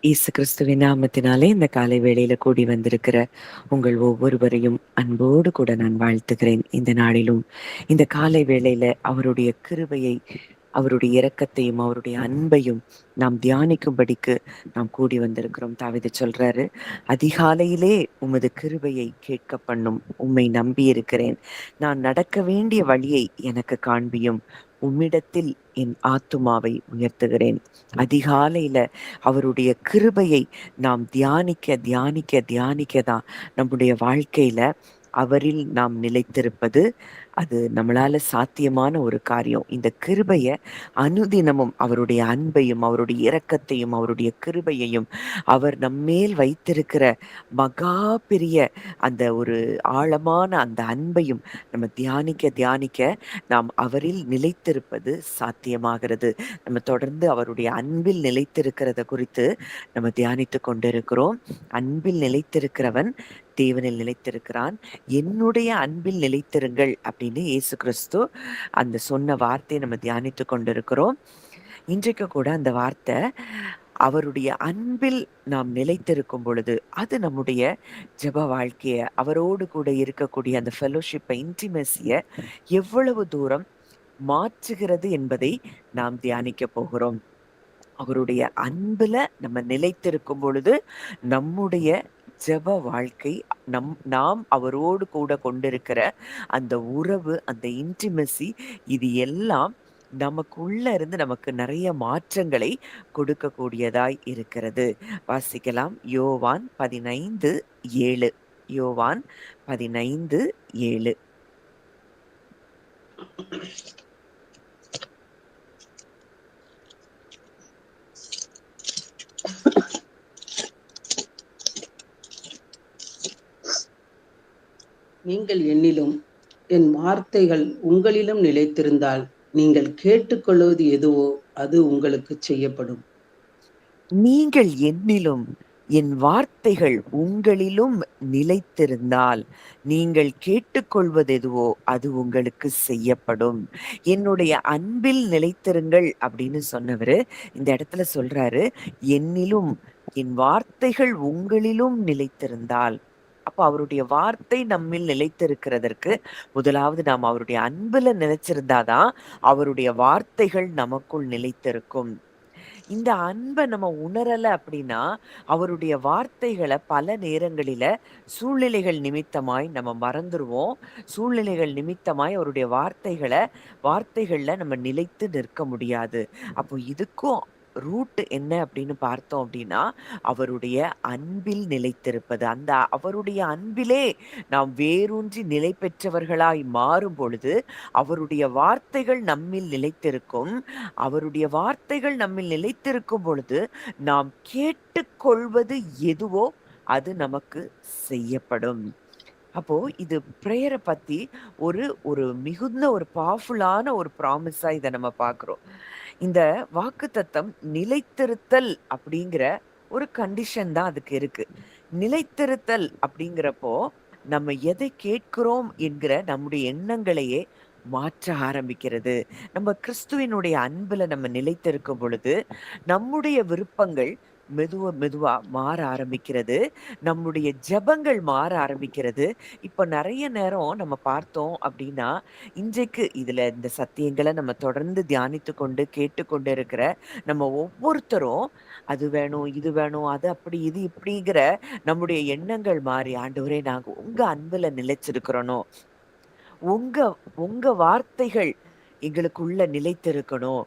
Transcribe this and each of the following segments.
இயேசு கிறிஸ்துவின் நாமத்தினாலே இந்த காலை வேளையில கூடி வந்திருக்கிற உங்கள் ஒவ்வொருவரையும் அன்போடு கூட நான் வாழ்த்துகிறேன். இந்த நாளிலும் இந்த காலை வேளையில அவருடைய கிருபையை, அவருடைய இரக்கத்தையும் அவருடைய அன்பையும் நாம் தியானிக்கும்படிக்கு நாம் கூடி வந்திருக்கிறோம். தாவீது சொல்றாரு, அதிகாலையிலே உமது கிருபையை கேட்க பண்ணும், உம்மை நம்பி இருக்கிறேன். நான் நடக்க வேண்டிய வழியை எனக்கு காண்பியும், உம்மிடத்தில் என் ஆத்துமாவை உயர்த்துகிறேன். அதிகாலையில அவருடைய கிருபையை நாம் தியானிக்க தியானிக்க தியானிக்க தான் நம்முடைய வாழ்க்கையில அவரில் நாம் நிலைத்திருப்பது அது நம்மளால சாத்தியமான ஒரு காரியம். இந்த கிருபைய அனுதினமும் அவருடைய அன்பையும் அவருடைய இரக்கத்தையும் அவருடைய கிருபையையும் அவர் நம்மேல் வைத்திருக்கிற மகா பெரிய அந்த ஒரு ஆழமான அந்த அன்பையும் நம்ம தியானிக்க தியானிக்க நாம் அவரில் நிலைத்திருப்பது சாத்தியமாகிறது. நம்ம தொடர்ந்து அவருடைய அன்பில் நிலைத்திருக்கிறத குறித்து நம்ம தியானித்து கொண்டிருக்கிறோம். அன்பில் நிலைத்திருக்கிறவன் தேவனில் நிலைத்திருக்கிறான். என்னுடைய அன்பில் நிலைத்திருங்கள் அப்படின்னு இயேசு கிறிஸ்து அந்த சொன்ன வார்த்தையை நம்ம தியானித்து கொண்டிருக்கிறோம். இன்றைக்கு கூட அந்த வார்த்தை அவருடைய அன்பில் நாம் நிலைத்திருக்கும் பொழுது அது நம்முடைய ஜெப வாழ்க்கைய, அவரோடு கூட இருக்கக்கூடிய அந்த ஃபெலோஷிப்பை, இன்டிமெசிய எவ்வளவு தூரம் மாற்றுகிறது என்பதை நாம் தியானிக்க போகிறோம். அவருடைய அன்புல நம்ம நிலைத்திருக்கும் பொழுது நம்முடைய ஜெப வாழ்க்கை, நாம் அவரோடு கூட கொண்டிருக்கிற அந்த உறவு, அந்த இன்டிமெசி, இது எல்லாம் நமக்குள்ள இருந்து நமக்கு நிறைய மாற்றங்களை கொடுக்கக்கூடியதாய் இருக்கிறது. வாசிக்கலாம். யோவான் 15:7. யோவான் 15:7. நீங்கள் என்னிலும் என் வார்த்தைகள் உங்களிலும் நிலைத்திருந்தால் நீங்கள் கேட்டுக்கொள்வது எதுவோ அது உங்களுக்கு செய்யப்படும். நீங்கள் என்னிலும் என் வார்த்தைகள் உங்களிலும் நிலைத்திருந்தால் நீங்கள் கேட்டுக்கொள்வது எதுவோ அது உங்களுக்கு செய்யப்படும். என்னுடைய அன்பில் நிலைத்திருங்கள் அப்படின்னு சொன்னவரு இந்த இடத்துல சொல்றாரு, என்னிலும் என் வார்த்தைகள் உங்களிலும் நிலைத்திருந்தால். அப்ப அவருடைய வார்த்தை நம்மில் நிலைத்திருக்கிறதற்கு முதலாவது நாம் அவருடைய அன்புல நிலைச்சிருந்தாதான் அவருடைய வார்த்தைகள் நமக்குள் நிலைத்திருக்கும். இந்த அன்பை நம்ம உணரல அப்படின்னா அவருடைய வார்த்தைகளை பல நேரங்களில சூழ்நிலைகள் நிமித்தமாய் நம்ம மறந்துருவோம். சூழ்நிலைகள் நிமித்தமாய் அவருடைய வார்த்தைகள்ல நம்ம நிலைத்து நிற்க முடியாது. அப்போ இதுக்கும் ரூட் என்ன அப்படின்னு பார்த்தோம் அப்படின்னா அவருடைய அன்பில் நிலைத்திருப்பது. அந்த அவருடைய அன்பிலே நாம் வேரூன்றி நிலை பெற்றவர்களாய் மாறும் பொழுது அவருடைய வார்த்தைகள் நம்மில் நிலைத்திருக்கும். அவருடைய வார்த்தைகள் நம்மில் நிலைத்திருக்கும் பொழுது நாம் கேட்டுக்கொள்வது எதுவோ அது நமக்கு செய்யப்படும். அப்போ இது பிரேயரை பத்தி ஒரு மிகுந்த ஒரு பவர்ஃபுல்லான ஒரு ப்ராமிஸா இதை நம்ம பார்க்கிறோம். இந்த வாக்குத்தத்தம் நிலைத்திருத்தல் அப்படிங்கிற ஒரு கண்டிஷன் தான் அதுக்கு இருக்கு. நிலைத்திருத்தல் அப்படிங்கிறப்போ நம்ம எதை கேட்கிறோம் என்கிற நம்முடைய எண்ணங்களையே மாற்ற ஆரம்பிக்கிறது. நம்ம கிறிஸ்துவினுடைய அன்புல நம்ம நிலைத்திருக்கும் பொழுது நம்முடைய விருப்பங்கள் மெதுவா மெதுவா மாற ஆரம்பிக்கிறது. நம்முடைய ஜெபங்கள் மாற ஆரம்பிக்கிறது. இப்ப நிறைய நேரம் நம்ம பார்த்தோம் அப்படின்னா இன்றைக்கு இதுல இந்த சத்தியங்களை நம்ம தொடர்ந்து தியானித்து கொண்டு கேட்டுக்கொண்டு இருக்கிற நம்ம ஒவ்வொருத்தரும் அது வேணும், இது வேணும், அது அப்படி, இது இப்படிங்கிற நம்முடைய எண்ணங்கள் மாறி, ஆண்டவரே நாங்க உங்க அன்புல நிலைச்சிருக்கிறோனோ, உங்க உங்க வார்த்தைகள் எங்களுக்குள்ள நிலைத்திருக்கணும்.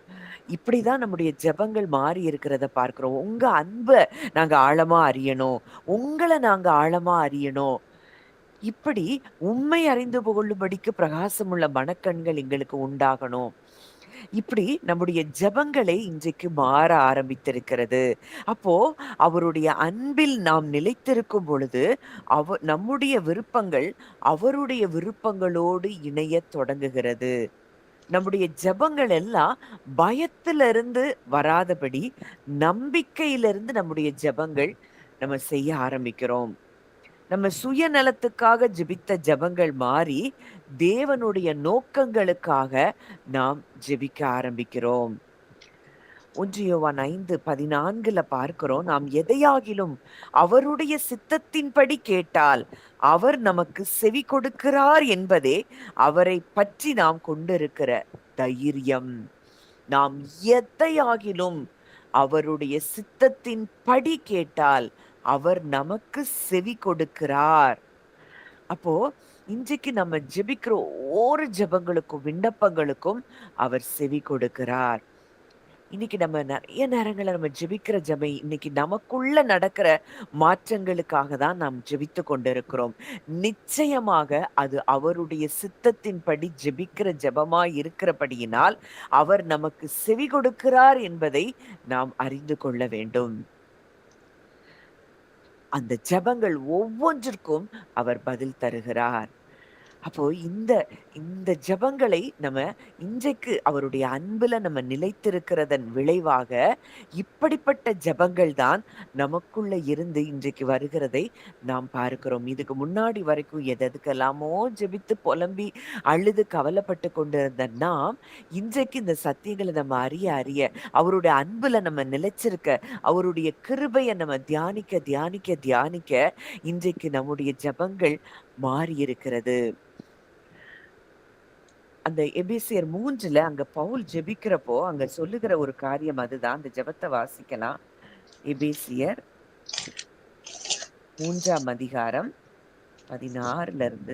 இப்படிதான் நம்முடைய ஜெபங்கள் மாறி இருக்கிறத பார்க்கிறோம். உங்க அன்ப நாங்க ஆழமா அறியணும். உங்கள நாங்க ஆழமா அறியணும். இப்படி உண்மை அறிந்து கொள்ளும்படிக்கு பிரகாசமுள்ள மனக்கண்கள் எங்களுக்கு உண்டாகணும். இப்படி நம்முடைய ஜெபங்களே இன்றைக்கு மாற ஆரம்பித்திருக்கிறது. அப்போ அவருடைய அன்பில் நாம் நிலைத்திருக்கும் பொழுது நம்முடைய விருப்பங்கள் அவருடைய விருப்பங்களோடு இணையத் தொடங்குகிறது. நம்முடைய ஜெபங்கள் எல்லாம் பயத்திலிருந்து வராதபடி நம்பிக்கையிலிருந்து நம்முடைய ஜெபங்கள் நம்ம செய்ய ஆரம்பிக்கிறோம். நம்ம சுயநலத்துக்காக ஜெபித்த ஜெபங்கள் மாறி தேவனுடைய நோக்கங்களுக்காக நாம் ஜெபிக்க ஆரம்பிக்கிறோம். 1 யோவான் 5:14 பார்க்கிறோம். நாம் எதையாகிலும் அவருடைய சித்தத்தின்படி கேட்டால் அவர் நமக்கு செவி கொடுக்கிறார் என்பதே அவரை பற்றி நாம் கொண்டிருக்கிற தைரியம். நாம் எதையாகிலும் அவருடைய சித்தத்தின் படி கேட்டால் அவர் நமக்கு செவி கொடுக்கிறார். அப்போ இன்றைக்கு நம்ம ஜெபிக்கிற ஒவ்வொரு ஜெபங்களுக்கும் விண்ணப்பங்களுக்கும் அவர் செவி கொடுக்கிறார். இன்னைக்கு நம்ம நிறைய நேரங்கள்ல நம்ம ஜெபிக்கிற ஜெபம் இன்னைக்கு நமக்குள்ள நடக்கிற மாற்றங்களுக்காக தான் நாம் ஜெபித்து கொண்டிருக்கிறோம். நிச்சயமாக அது அவருடைய சித்தத்தின்படி ஜெபிக்கிற ஜெபமா இருக்கிறபடியினால் அவர் நமக்கு செவி கொடுக்கிறார் என்பதை நாம் அறிந்து கொள்ள வேண்டும். அந்த ஜெபங்கள் ஒவ்வொன்றிற்கும் அவர் பதில் தருகிறார். அப்போ இந்த இந்த ஜெபங்களை நம்ம இன்றைக்கு அவருடைய அன்புல நம்ம நிலைத்திருக்கிறதன் விளைவாக இப்படிப்பட்ட ஜெபங்கள் தான் நமக்குள்ள இருந்து இன்றைக்கு வருகிறதை நாம் பார்க்கிறோம். இதுக்கு முன்னாடி வரைக்கும் எதெதுக்கெல்லாமோ ஜெபித்து புலம்பி அழுது கவலைப்பட்டு கொண்டிருந்த நாம் இன்றைக்கு இந்த சத்தியங்களை நம்ம அறிய அறிய அவருடைய அன்புல நம்ம நிலைச்சிருக்க அவருடைய கிருபையை நம்ம தியானிக்க தியானிக்க தியானிக்க இன்றைக்கு நம்முடைய ஜெபங்கள் மாறி இருக்கிறது. அந்த எபேசியர் 3 அங்க பவுல் ஜெபிக்கிறப்போ அங்க சொல்லுகிற ஒரு காரியம் அதுதான். அந்த ஜெபத்தை வாசிக்கலாம். எபேசியர் 3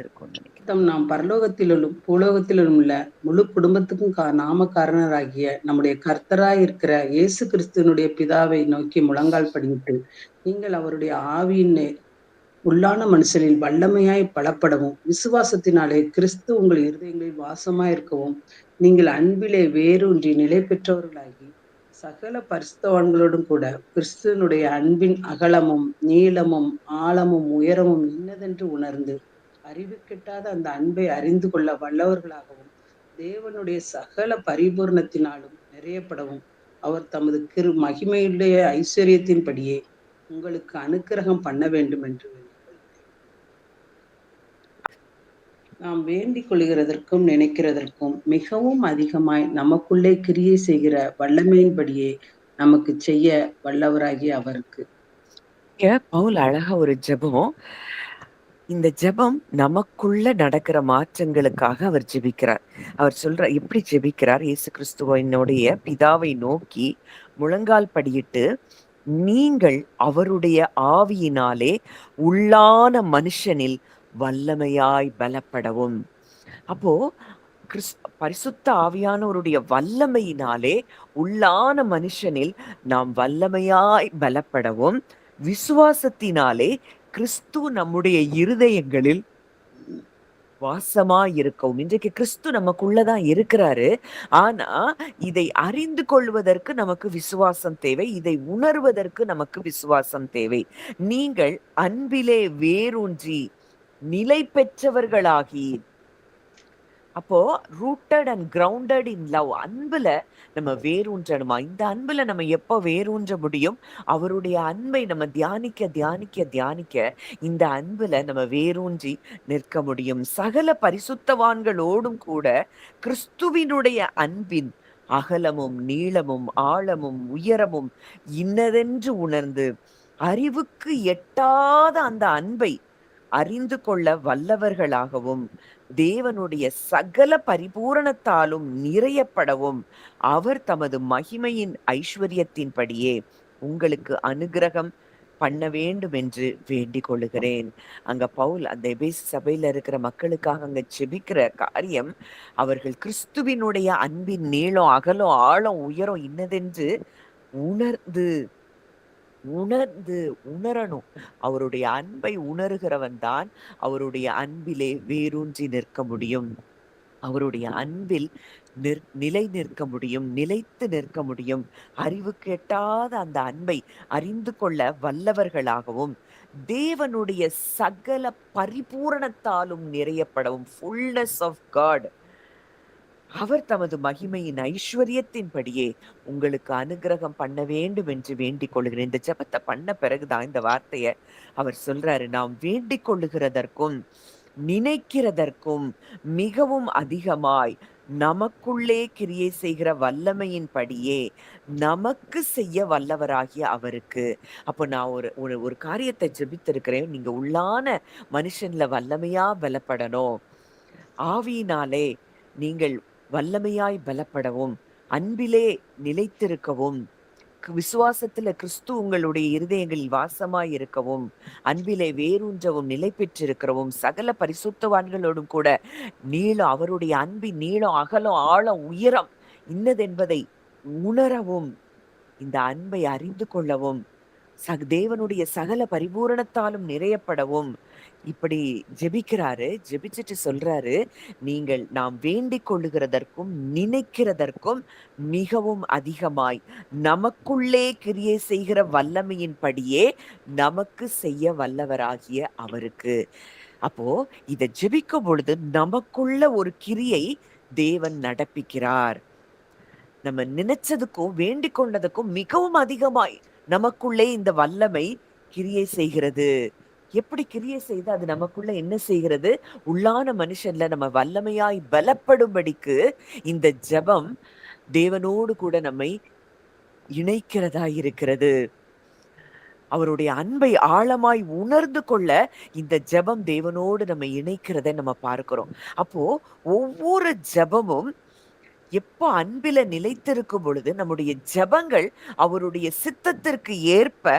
இருக்கும் நினைக்கிறேன். நாம் பரலோகத்திலும் பூலோகத்திலும் உள்ள முழு குடும்பத்துக்கும் நாமக்காரனராகிய நம்முடைய கர்த்தராய் இருக்கிற இயேசு கிறிஸ்துவனுடைய பிதாவை நோக்கி முழங்கால் படியிட்டு நீங்கள் அவருடைய ஆவியின் உள்ளான மனுஷனில் வல்லமையாய் பலப்படவும் விசுவாசத்தினாலே கிறிஸ்து உங்கள் இருதயங்களில் வாசமாயிருக்கவும் நீங்கள் அன்பிலே வேரூன்றி நிலை பெற்றவர்களாகி சகல பரிசுத்தவான்களோடும் கூட கிறிஸ்துவனுடைய அன்பின் அகலமும் நீளமும் ஆழமும் உயரமும் இன்னதென்று உணர்ந்து அறிவு கெட்டாத அந்த அன்பை அறிந்து கொள்ள வல்லவர்களாகவும் தேவனுடைய சகல பரிபூர்ணத்தினாலும் நிறையப்படவும் அவர் தமது மகிமையுடைய ஐஸ்வர்யத்தின்படியே உங்களுக்கு அனுக்கிரகம் பண்ண வேண்டும் என்று நாம் வேண்டிக் கொள்கிறதற்கும் நினைக்கிறதற்கும் மிகவும் அதிகமாய் நமக்குள்ளே கிரியை செய்கிற வல்லமையின்படியே நமக்கு செய்ய வல்லவராகிய அவருக்கு. பவுல் அழகா ஒரு ஜெபம். இந்த ஜெபம் நமக்குள்ள நடக்கிற மாற்றங்களுக்காக அவர் ஜெபிக்கிறார். அவர் எப்படி ஜெபிக்கிறார்? இயேசு கிறிஸ்துவனுடைய பிதாவை நோக்கி முழங்கால் படியிட்டு நீங்கள் அவருடைய ஆவியினாலே உள்ளான மனுஷனில் வல்லமையாய் பலப்படவும். அப்போ பரிசுத்த ஆவியானவருடைய வல்லமையினாலே உள்ளான மனுஷனில் நாம் வல்லமையாய் பலப்படவும் விசுவாசத்தினாலே கிறிஸ்து நம்முடைய இருதயங்களில் வாசமா இருக்கவும். இன்றைக்கு கிறிஸ்து நமக்குள்ளதான் இருக்கிறாரு. ஆனா இதை அறிந்து கொள்வதற்கு நமக்கு விசுவாசம் தேவை. இதை உணர்வதற்கு நமக்கு விசுவாசம் தேவை. நீங்கள் அன்பிலே வேரூன்றி நிலை பெற்றவர்களாகி, அப்போ rooted and grounded in love, அன்புல நம்ம வேரூன்றணுமா? இந்த அன்புல நம்ம எப்போ வேரூன்ற முடியும்? அவருடைய அன்பை நம்ம தியானிக்க தியானிக்க தியானிக்க இந்த அன்புல நம்ம வேரூன்றி நிற்க முடியும். சகல பரிசுத்தவான்களோடும் கூட கிறிஸ்துவினுடைய அன்பின் அகலமும் நீளமும் ஆழமும் உயரமும் இன்னதென்று உணர்ந்து அறிவுக்கு எட்டாத அந்த அன்பை அறிந்து கொள்ள வல்லவர்களாகவும் தேவனுடைய சகல பரிபூரணத்தாலும் நிறையப்படவும் அவர் தமது மகிமையின் ஐஸ்வர்யத்தின்படியே உங்களுக்கு அனுகிரகம் பண்ண வேண்டும் என்று வேண்டிக் கொள்ளுகிறேன். அங்க பவுல் அந்த எபேசு சபையில இருக்கிற மக்களுக்காக அங்க செபிக்கிற காரியம், அவர்கள் கிறிஸ்துவினுடைய அன்பின் நீளம் அகலம் ஆழம் உயரம் இன்னதென்று உணர்ந்து உணரணும். அவருடைய அன்பை உணர்கிறவன் தான் அவருடைய அன்பிலே வேரூன்றி நிற்க முடியும். அவருடைய அன்பில் நிலை நிற்க முடியும், நிலைத்து நிற்க முடியும். அறிவு கெட்டாத அந்த அன்பை அறிந்து கொள்ள வல்லவர்களாகவும் தேவனுடைய சகல பரிபூரணத்தாலும் நிறையப்படவும், ஃபுல்னஸ் ஆஃப் காட், அவர் தமது மகிமையின் ஐஸ்வர்யத்தின்படியே உங்களுக்கு அனுகிரகம் பண்ண வேண்டும் என்று வேண்டிக் கொள்கிறேன். இந்த ஜெபத்தை பண்ண பிறகுதான் இந்த வார்த்தைய அவர் சொல்றாரு. நாம் வேண்டிக் கொள்ளுகிறதற்கும் நினைக்கிறதற்கும் மிகவும் அதிகமாய் நமக்குள்ளே கிரியை செய்கிற வல்லமையின்படியே நமக்கு செய்ய வல்லவராகிய அவருக்கு. அப்போ நான் ஒரு ஒரு ஒரு காரியத்தை ஜெபித்திருக்கிறேன். நீங்க உள்ளான மனுஷன்ல வல்லமையா பலப்படணும். ஆவியினாலே நீங்கள் வல்லமையாய் பலப்படவும், அன்பிலே நிலைத்திருக்கவும், விசுவாசத்துல கிறிஸ்து உங்களுடைய இருதயங்களில் வாசமாய் இருக்கவும், அன்பிலே வேரூன்றவும், நிலை பெற்றிருக்கிறவும், சகல பரிசுத்தவான்களோடும் கூட அவருடைய அன்பின் நீளம், அகலம், ஆழம், உயரம் இன்னதென்பதை உணரவும், இந்த அன்பை அறிந்து கொள்ளவும், தேவனுடைய சகல பரிபூரணத்தாலும் நிறையப்படவும் இப்படி ஜெபிக்கிறாரு. ஜெபிச்சுட்டு சொல்றாரு, நீங்கள் நாம் வேண்டிக் கொள்ளுகிறதற்கும் நினைக்கிறதற்கும் மிகவும் அதிகமாய் நமக்குள்ளே கிரியை செய்கிற வல்லமையின்படியே நமக்கு செய்ய வல்லவராகிய அவருக்கு. அப்போ இத ஜெபிக்கும் பொழுது நமக்குள்ள ஒரு கிரியை தேவன் நடப்பிக்கிறார். நம்ம நினைச்சதுக்கும் வேண்டிக் கொண்டதுக்கும் மிகவும் அதிகமாய் நமக்குள்ளே இந்த வல்லமை கிரியை செய்கிறது. எப்படி கிரியை செய்து அது நமக்குள்ள என்ன செய்கிறது? உள்ளான மனுஷன்ல நம்ம வல்லமையாய் பலப்படும்படிக்கு இந்த ஜெபம் தேவனோடு கூட நம்மை இணைக்கிறதா இருக்கிறது. அவருடைய அன்பை ஆழமாய் உணர்ந்து கொள்ள இந்த ஜெபம் தேவனோடு நம்ம இணைக்கிறதை நம்ம பார்க்கிறோம். அப்போ ஒவ்வொரு ஜெபமும் எப்போ அன்பில நிலைத்திருக்கும் பொழுது நம்முடைய ஜெபங்கள் அவருடைய சித்தத்திற்கு ஏற்ப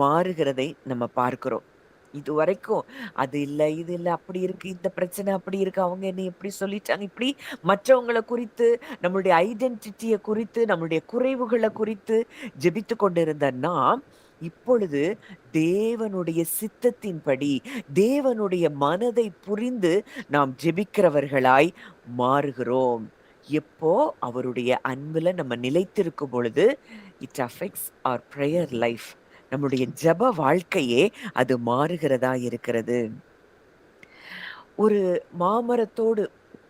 மாறுகிறதை நம்ம பார்க்கிறோம். இதுவரைக்கும் அது இல்ல, இது இல்ல, அப்படி இருக்கு, இந்த பிரச்சனை அப்படி இருக்கு, அவங்க என்ன இப்படி சொல்லிட்டாங்க, இப்படி மற்றவங்களை குறித்து, நம்மளுடைய ஐடென்டிட்டியை குறித்து, நம்மளுடைய குறைவுகளை குறித்து ஜெபித்து கொண்டிருந்த நாம் இப்பொழுது தேவனுடைய சித்தத்தின்படி, தேவனுடைய மனதை புரிந்து நாம் ஜெபிக்கிறவர்களாய் மாறுகிறோம். எப்போ அவருடைய அன்புல நம்ம நிலைத்திருக்கும் பொழுது it affects our prayer life. நம்முடைய ஜெப வாழ்க்கையே அது மாறுகிறதா இருக்கிறது. ஒரு மாமரத்தோடு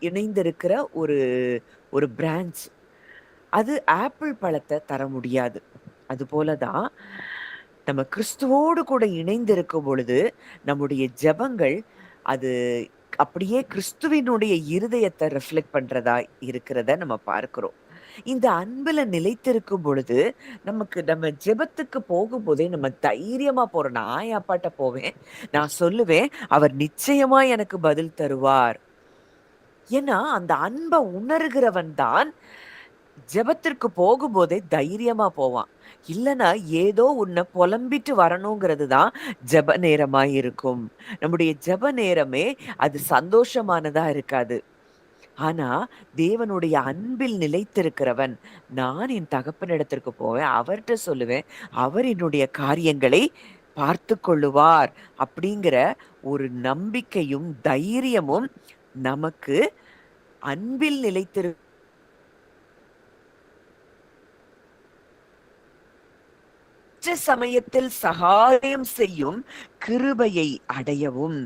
இணைந்திருக்கிற ஒரு ஒரு பிரான்ச் அது ஆப்பிள் பழத்தை தர முடியாது. அது போலதான் நம்ம கிறிஸ்துவோடு கூட இணைந்திருக்கும் பொழுது நம்முடைய ஜெபங்கள் அது அப்படியே கிறிஸ்துவினுடைய இருதயத்தை ரிஃப்ளெக்ட் பண்றதா இருக்கிறத நம்ம பார்க்கிறோம். இந்த அன்புல நிலைத்திருக்கும் பொழுது நம்ம ஜெபத்துக்கு போகும்போதே நம்ம தைரியமா போறோம். நான் என் அப்பாட்ட போவேன், நான் சொல்லுவேன், அவர் நிச்சயமா எனக்கு பதில் தருவார். ஏன்னா அந்த அன்பை உணர்கிறவன் தான் ஜெபத்திற்கு போகும்போதே தைரியமா போவான். இல்லைன்னா ஏதோ உன்னை புலம்பிட்டு வரணுங்கிறது தான் ஜெப நேரமா இருக்கும். நம்முடைய ஜெப நேரமே அது சந்தோஷமானதா இருக்காது. ஆனா தேவனுடைய அன்பில் நிலைத்திருக்கிறவன், நான் என் தகப்பனிடத்திற்கு போவேன், அவர்கிட்ட சொல்லுவேன், அவர் என்னுடைய காரியங்களை பார்த்து கொள்ளுவார் அப்படிங்கிற ஒரு நம்பிக்கையும் தைரியமும் நமக்கு அன்பில் நிலைத்திரு சமயத்தில் சகாயம் செய்யும் கிருபையை அடையவும்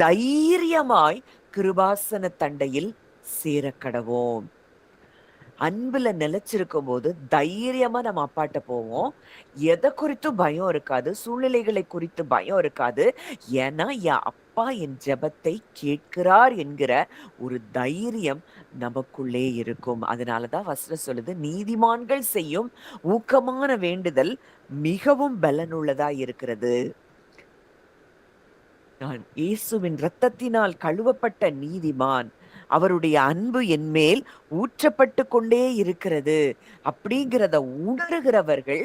தைரியமாய் கிருபாசன தண்டையில் சேரக்கடவோம். அன்புல நிலைச்சிருக்கும் போது தைரியமா நம்ம அப்பாட்ட போவோம். எதை குறித்தும் பயம் இருக்காது, சூழ்நிலைகளை குறித்து பயம் இருக்காது. ஏன்னா என் அப்பா என் ஜெபத்தை கேட்கிறார் என்கிற ஒரு தைரியம் நமக்குள்ளே இருக்கும். அதனாலதான் வசனம் சொல்லுது, நீதிமான்கள் செய்யும் ஊக்கமான வேண்டுதல் மிகவும் பலனுள்ளதா இருக்கிறது. நான் இயேசுவின் இரத்தத்தினால் கழுவப்பட்ட நீதிமான், அவருடைய அன்பு என் மேல் ஊற்றப்பட்டு கொண்டே இருக்கிறது அப்படிங்கிறத உணர்கிறவர்கள்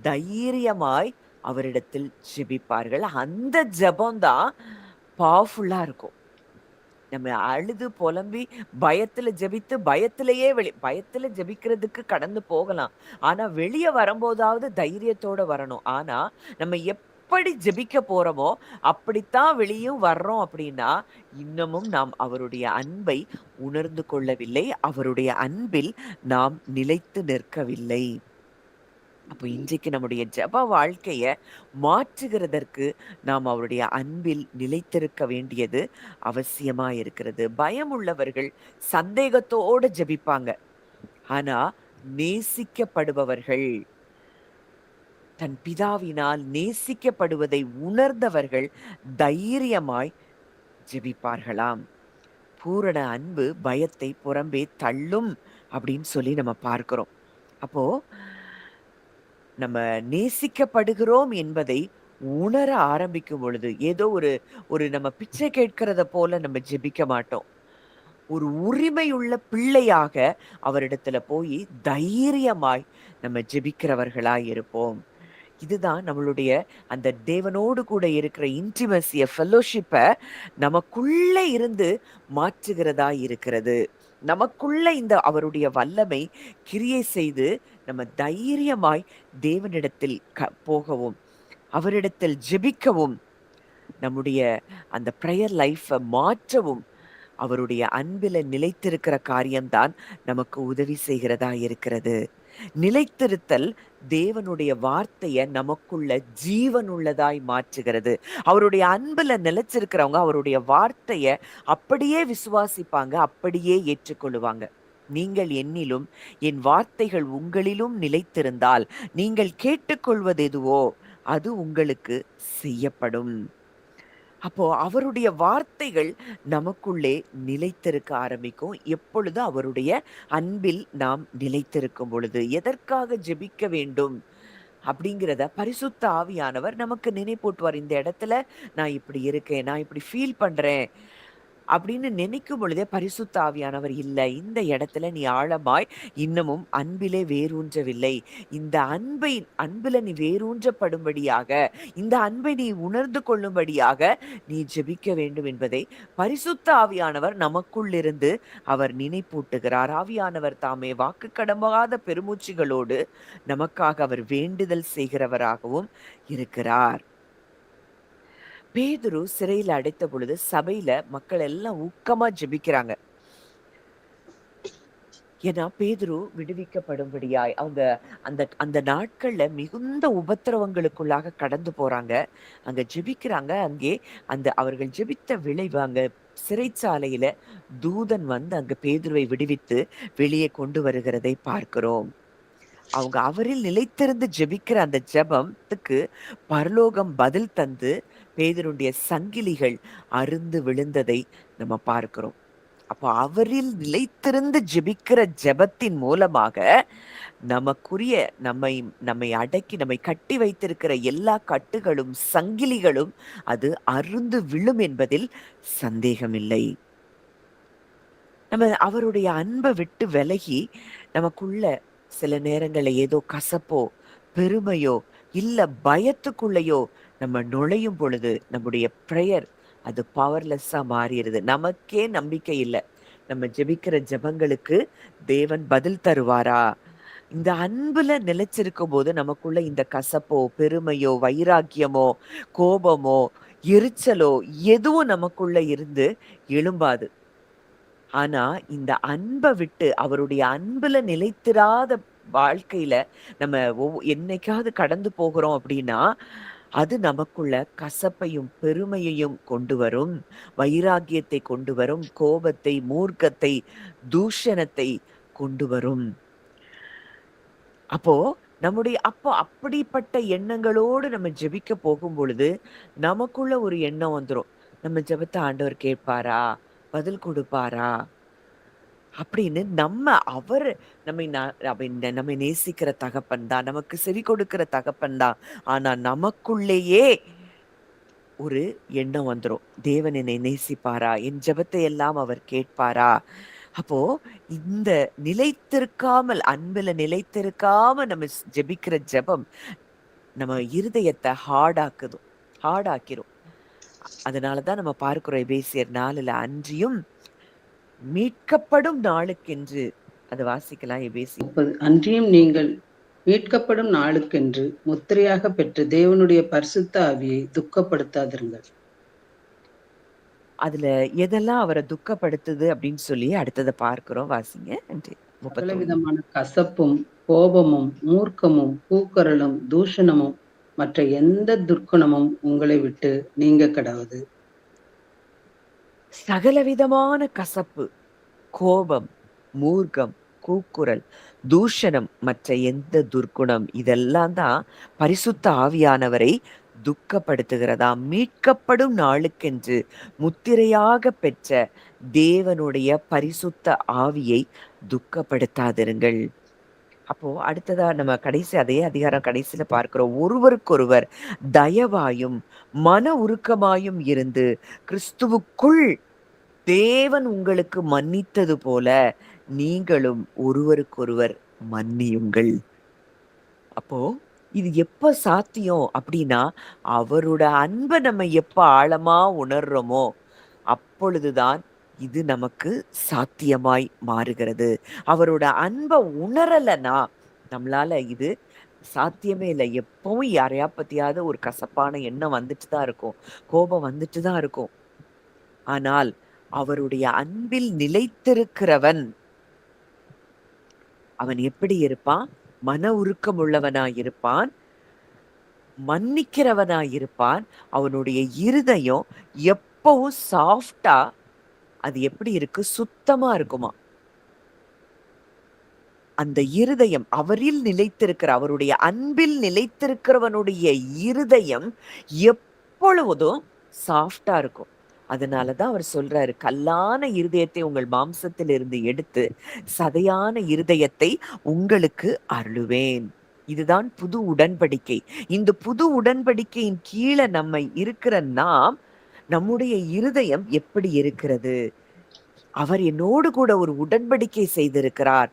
தைரியமாய் அவரிடத்தில் ஜெபிப்பார்கள். அந்த ஜெபம்தான் பவர்ஃபுல்லா இருக்கும். நம்ம அழுது புலம்பி பயத்துல ஜெபித்து பயத்துல ஜெபிக்கிறதுக்கு கடந்து போகலாம். ஆனா வெளியே வரும்போதாவது தைரியத்தோட வரணும். ஆனா நம்ம எப்படி ஜெபிக்க போறோமோ அப்படித்தான் வெளியும் வர்றோம் அப்படின்னா இன்னமும் நாம் அவருடைய அன்பை உணர்ந்து கொள்ளவில்லை, அவருடைய அன்பில் நாம் நிலைத்து நிற்கவில்லை. அப்போ இன்றைக்கு நம்முடைய ஜெப வாழ்க்கைய மாற்றுகிறதற்கு நாம் அவருடைய அன்பில் நிலைத்திருக்க வேண்டியது அவசியமா இருக்கிறது. பயம் உள்ளவர்கள் சந்தேகத்தோட ஜெபிப்பாங்க. ஆனா நேசிக்கப்படுபவர்கள், தன் பிதாவினால் நேசிக்கப்படுவதை உணர்ந்தவர்கள் தைரியமாய் ஜெபிப்பார்களாம். பூரண அன்பு பயத்தை புறம்பே தள்ளும் அப்படின்னு சொல்லி நம்ம பார்க்கிறோம். அப்போ நம்ம நேசிக்கப்படுகிறோம் என்பதை உணர ஆரம்பிக்கும் பொழுது, ஏதோ ஒரு ஒரு நம்ம பிச்சை கேட்கிறத போல நம்ம ஜெபிக்க மாட்டோம். ஒரு உரிமையுள்ள பிள்ளையாக அவரிடத்துல போய் தைரியமாய் நம்ம ஜெபிக்கிறவர்களாய் இருப்போம். இதுதான் நம்மளுடைய அந்த தேவனோடு கூட இருக்கிற இன்டிமசிய, ஃபெல்லோஷிப்ப நமக்குள்ள இருந்து மாற்றுகிறதா இருக்கிறது. நமக்குள்ள இந்த அவருடைய வல்லமை கிரியை செய்து, நம்ம தைரியமாய் தேவனிடத்தில் போகவும், அவரிடத்தில் ஜெபிக்கவும், நம்முடைய அந்த பிரேயர் லைஃப மாற்றவும் அவருடைய அன்பில நிலைத்திருக்கிற காரியம்தான் நமக்கு உதவி செய்கிறதா இருக்கிறது. நிலைத்திருத்தல் தேவனுடைய வார்த்தைய நமக்குள்ள ஜீவனுள்ளதாய் மாற்றுகிறது. அவருடைய அன்புல நிலைச்சிருக்கிறவங்க அவருடைய வார்த்தைய அப்படியே விசுவாசிப்பாங்க, அப்படியே ஏற்றுக்கொள்ளுவாங்க. நீங்கள் என்னிலும் என் வார்த்தைகள் உங்களிலும் நிலைத்திருந்தால் நீங்கள் கேட்டுக்கொள்வது எதுவோ அது உங்களுக்கு செய்யப்படும். அப்போ அவருடைய வார்த்தைகள் நமக்குள்ளே நிலைத்திருக்க ஆரம்பிக்கும். எப்பொழுது அவருடைய அன்பில் நாம் நிலைத்திருக்கும் பொழுது. எதற்காக ஜெபிக்க வேண்டும் அப்படிங்கிறத பரிசுத்த ஆவியானவர் நமக்கு நினைப்பூட்டுவார். இந்த இடத்துல நான் இப்படி இருக்கேன், நான் இப்படி ஃபீல் பண்றேன் அப்படின்னு நினைக்கும் பொழுதே பரிசுத்த ஆவியானவர் இல்ல, இந்த இடத்துல நீ ஆழமாய் இன்னமும் அன்பிலே வேரூன்றவில்லை. இந்த அன்புல நீ வேரூன்றப்படும்படியாக, இந்த அன்பை நீ உணர்ந்து கொள்ளும்படியாக நீ ஜெபிக்க வேண்டும் என்பதை பரிசுத்த ஆவியானவர் நமக்குள்ளிருந்து அவர் நினைப்பூட்டுகிறார். ஆவியானவர் தாமே வாக்கு கடமாத பெருமூச்சுகளோடு நமக்காக அவர் வேண்டுதல் செய்கிறவராகவும் இருக்கிறார். பேதுரு சிறையில அடைத்த பொழுது சபையில மக்கள் எல்லாம் ஊக்கமா ஜெபிக்கிறாங்க. ஏன்னா பேதுரு விடுவிக்கப்படும்படியாய் அவங்க அந்த அந்த நாட்கள்ல மிகுந்த உபத்திரவங்களுக்குள்ளாக கடந்து போறாங்க. அங்க ஜெபிக்கிறாங்க. அங்கே அந்த அவர்கள் ஜெபித்த விளைவு அங்க சிறைச்சாலையில தூதன் வந்து அங்க பேதுருவை விடுவித்து வெளியே கொண்டு வருகிறதை பார்க்கிறோம். அவங்க அவரில் நிலைத்திருந்து ஜெபிக்கிற அந்த ஜெபத்துக்கு பரலோகம் பதில் தந்து பேதுருடைய சங்கிலிகள் அறுந்து விழுந்ததை நம்ம பார்க்கிறோம். அப்போ அவரில் நிலைத்திருந்து ஜெபிக்கிற ஜெபத்தின் மூலமாக நமக்குரிய நம்மை அடக்கி நம்மை கட்டி வைத்திருக்கிற எல்லா கட்டுகளும் சங்கிலிகளும் அது அருந்து விழும் என்பதில் சந்தேகமில்லை. நம்ம அவருடைய அன்பை விட்டு விலகி நமக்குள்ள சில நேரங்கள்ல ஏதோ கசப்போ பெருமையோ இல்ல பயத்துக்குள்ளேயோ நம்ம நுழையும் பொழுது நம்முடைய பிரேயர் அது பவர்லெஸ்ஸா மாறிடுது. நமக்கே நம்பிக்கை இல்லை, நம்ம ஜெபிக்கிற ஜெபங்களுக்கு தேவன் பதில் தருவாரா? இந்த அன்புல நிலைச்சிருக்கும் போது நமக்குள்ள இந்த கசப்போ பெருமையோ வைராக்கியமோ கோபமோ எரிச்சலோ எதுவும் நமக்குள்ள இருந்து எழும்பாது. ஆனா இந்த அன்பை விட்டு அவருடைய அன்புல நிலைத்திராத வாழ்க்கையில நம்ம என்னைக்காவது கடந்து போகிறோம் அப்படின்னா அது நமக்குள்ள கசப்பையும் பெருமையையும் கொண்டு வரும், வைராகியத்தை கொண்டு வரும், கோபத்தை, மூர்க்கத்தை, தூஷணத்தை கொண்டு வரும். அப்போ அப்படிப்பட்ட எண்ணங்களோடு நம்ம ஜெபிக்க போகும் பொழுது நமக்குள்ள ஒரு எண்ணம் வந்துரும். நம்ம ஜெபத்தை ஆண்டவர் கேட்பாரா, பதில் கொடுப்பாரா அப்படின்னு அவர் நம்மை நேசிக்கிற தகப்பன் தான், நமக்கு செவி கொடுக்கிற தகப்பன் தான். ஆனா நமக்குள்ளேயே ஒரு எண்ணம் வந்துரும், தேவன் என்னை நேசிப்பாரா, என் ஜெபத்தை எல்லாம் அவர் கேட்பாரா? அப்போ இந்த நிலைத்திருக்காமல் அன்புல நிலைத்திருக்காம நம்ம ஜெபிக்கிற ஜெபம் நம்ம இருதயத்தை ஹார்டாக்கிரும். அதனாலதான் நம்ம பார்க்கிறோம் எபேசியர் 4 அன்றியும் மீட்கப்படும் நாளுக்கென்று, அது வாசிக்கலாம் எபேசியர். அன்றியும் நீங்கள் மீட்கப்படும் நாளுக்கென்று முத்திரையாக பெற்று தேவனுடைய பரிசுத்த ஆவியை துக்கப்படுத்தாதிருங்கள். அதுல எதெல்லாம் அவரை துக்கப்படுத்துது அப்படின்னு சொல்லி அடுத்ததை பார்க்கிறோம், வாசிங்க. பல விதமான கசப்பும் கோபமும் மூர்க்கமும் கூக்குரலும் தூஷணமும் மற்ற எந்த துர்க்குணமும் உங்களை விட்டு நீங்க கடவுது. சகலவிதமான கசப்பு, கோபம், மூர்க்கம், கூக்குரல், தூஷணம், மற்ற எந்த துர்க்குணம், இதெல்லாம் தான் பரிசுத்த ஆவியானவரை துக்கப்படுத்துகிறதாம். மீட்கப்படும் நாளுக்கென்று முத்திரையாக பெற்ற தேவனுடைய பரிசுத்த ஆவியை துக்கப்படுத்தாதிருங்கள். அப்போ அடுத்ததா நம்ம அதே அதிகாரம் கடைசியில பார்க்கிறோம். ஒருவருக்கொருவர் தயவாயும் மன உருக்கமாயும் இருந்து கிறிஸ்துவுக்குள் தேவன் உங்களுக்கு மன்னித்தது போல நீங்களும் ஒருவருக்கொருவர் மன்னியுங்கள். அப்போ இது எப்ப சாத்தியம் அப்படின்னா, அவரோட அன்பை நம்ம எப்ப ஆழமா உணர்றோமோ அப்பொழுதுதான் இது நமக்கு சாத்தியமாய் மாறுகிறது. அவரோட அன்பை உணரலனா நம்மளால இது சாத்தியமே இல்லை. எப்பவும் யாரையா பத்தியாவது ஒரு கசப்பான எண்ணம் வந்துட்டு தான் இருக்கும், கோபம் வந்துட்டு தான் இருக்கும். ஆனால் அவருடைய அன்பில் நிலைத்திருக்கிறவன் அவன் எப்படி இருப்பான்? மன உருக்கம் உள்ளவனாயிருப்பான், மன்னிக்கிறவனாயிருப்பான். அவனுடைய இருதயம் எப்பவும் சாஃப்டா, அது எப்படி இருக்கு? சுத்தமா இருக்குமா. அந்த இருதயம் அவரில் நிலைத்திருக்கிற, அவருடைய அன்பில் நிலைத்திருக்கிறவனுடைய இருதயம் எப்பொழுதும் சாஃப்டா இருக்கும். அதனாலதான் அவர் சொல்றாரு, கல்லான இருதயத்தை உங்கள் மாம்சத்தில் இருந்து எடுத்து சதையான இருதயத்தை உங்களுக்கு அருளுவேன். இதுதான் புது உடன்படிக்கை. இந்த புது உடன்படிக்கையின் கீழே நம்ம இருக்கிற நாம், நம்முடைய இருதயம் எப்படி இருக்கிறது? அவர் என்னோடு கூட ஒரு உடன்படிக்கை செய்திருக்கிறார்.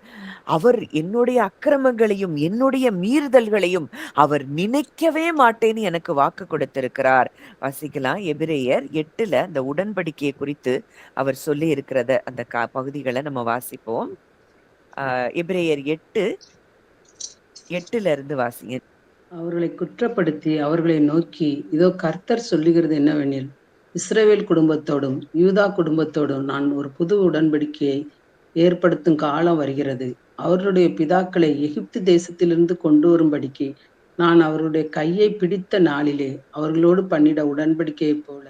அவர் என்னுடைய அக்கிரமங்களையும் என்னுடைய மீறுதல்களையும் அவர் நினைக்கவே மாட்டேன்னு எனக்கு வாக்கு கொடுத்திருக்கிறார். வாசிக்கலாம். எபிரேயர் 8 அந்த உடன்படிக்கையை குறித்து அவர் சொல்லி இருக்கிறத அந்த பகுதிகளை நம்ம வாசிப்போம். எபிரேயர் 8:8 இருந்து வாசிங்க. அவர்களை குற்றப்படுத்தி அவர்களை நோக்கி, இதோ கர்த்தர் சொல்லுகிறது என்னவெனில், இஸ்ரவேல் குடும்பத்தோடும் யூதா குடும்பத்தோடும் நான் ஒரு புது உடன்படிக்கையை ஏற்படுத்தும் காலம் வருகிறது. அவர்களுடைய பிதாக்களை எகிப்து தேசத்திலிருந்து கொண்டு வரும்படிக்கு நான் அவர்களுடைய கையை பிடித்த நாளிலே அவர்களோடு பண்ணிட உடன்படிக்கையைப் போல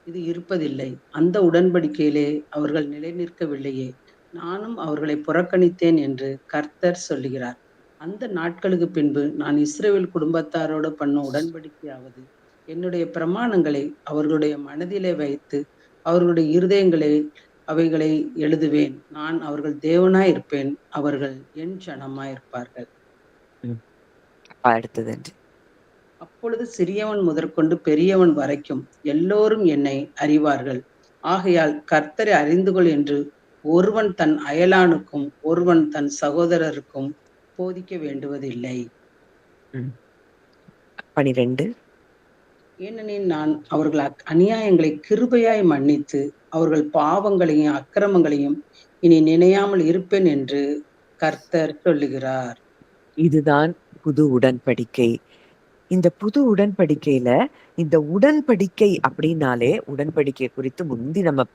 இது இருப்பதில்லை. அந்த உடன்படிக்கையிலே அவர்கள் நிலை நிற்கவில்லையே, நானும் அவர்களை புறக்கணித்தேன் என்று கர்த்தர் சொல்லுகிறார். அந்த நாட்களுக்கு பின்பு நான் இஸ்ரவேல் குடும்பத்தாரோடு பண்ணும் உடன்படிக்கையாவது, என்னுடைய பிரமாணங்களை அவர்களுடைய மனதிலே வைத்து அவர்களுடைய இருதயங்களை அவைகளை எழுதுவேன். நான் அவர்கள் தேவனாய் இருப்பேன், அவர்கள் என் ஜனமாய் இருப்பார்கள். அடுத்தது. அப்பொழுது சிறியவன் முதற்கொண்டு பெரியவன் வரைக்கும் எல்லோரும் என்னை அறிவார்கள். ஆகையால் கர்த்தரை அறிந்து கொள் என்று ஒருவன் தன் அயலானுக்கும் ஒருவன் தன் சகோதரருக்கும் போதிக்க வேண்டுவதில்லை. 12. ஏனெனில் நான் அவர்கள் அநியாயங்களை கிருபையாய் மன்னித்து அவர்கள் பாவங்களையும் அக்கிரமங்களையும் இனி நினையாமல் இருப்பேன் என்று கர்த்தர் சொல்லுகிறார். இதுதான் புது உடன்படிக்கை. இந்த புது உடன்படிக்கையில, இந்த உடன்படிக்கை அப்படின்னாலே, உடன்படிக்கை குறித்து முந்தி நம்ம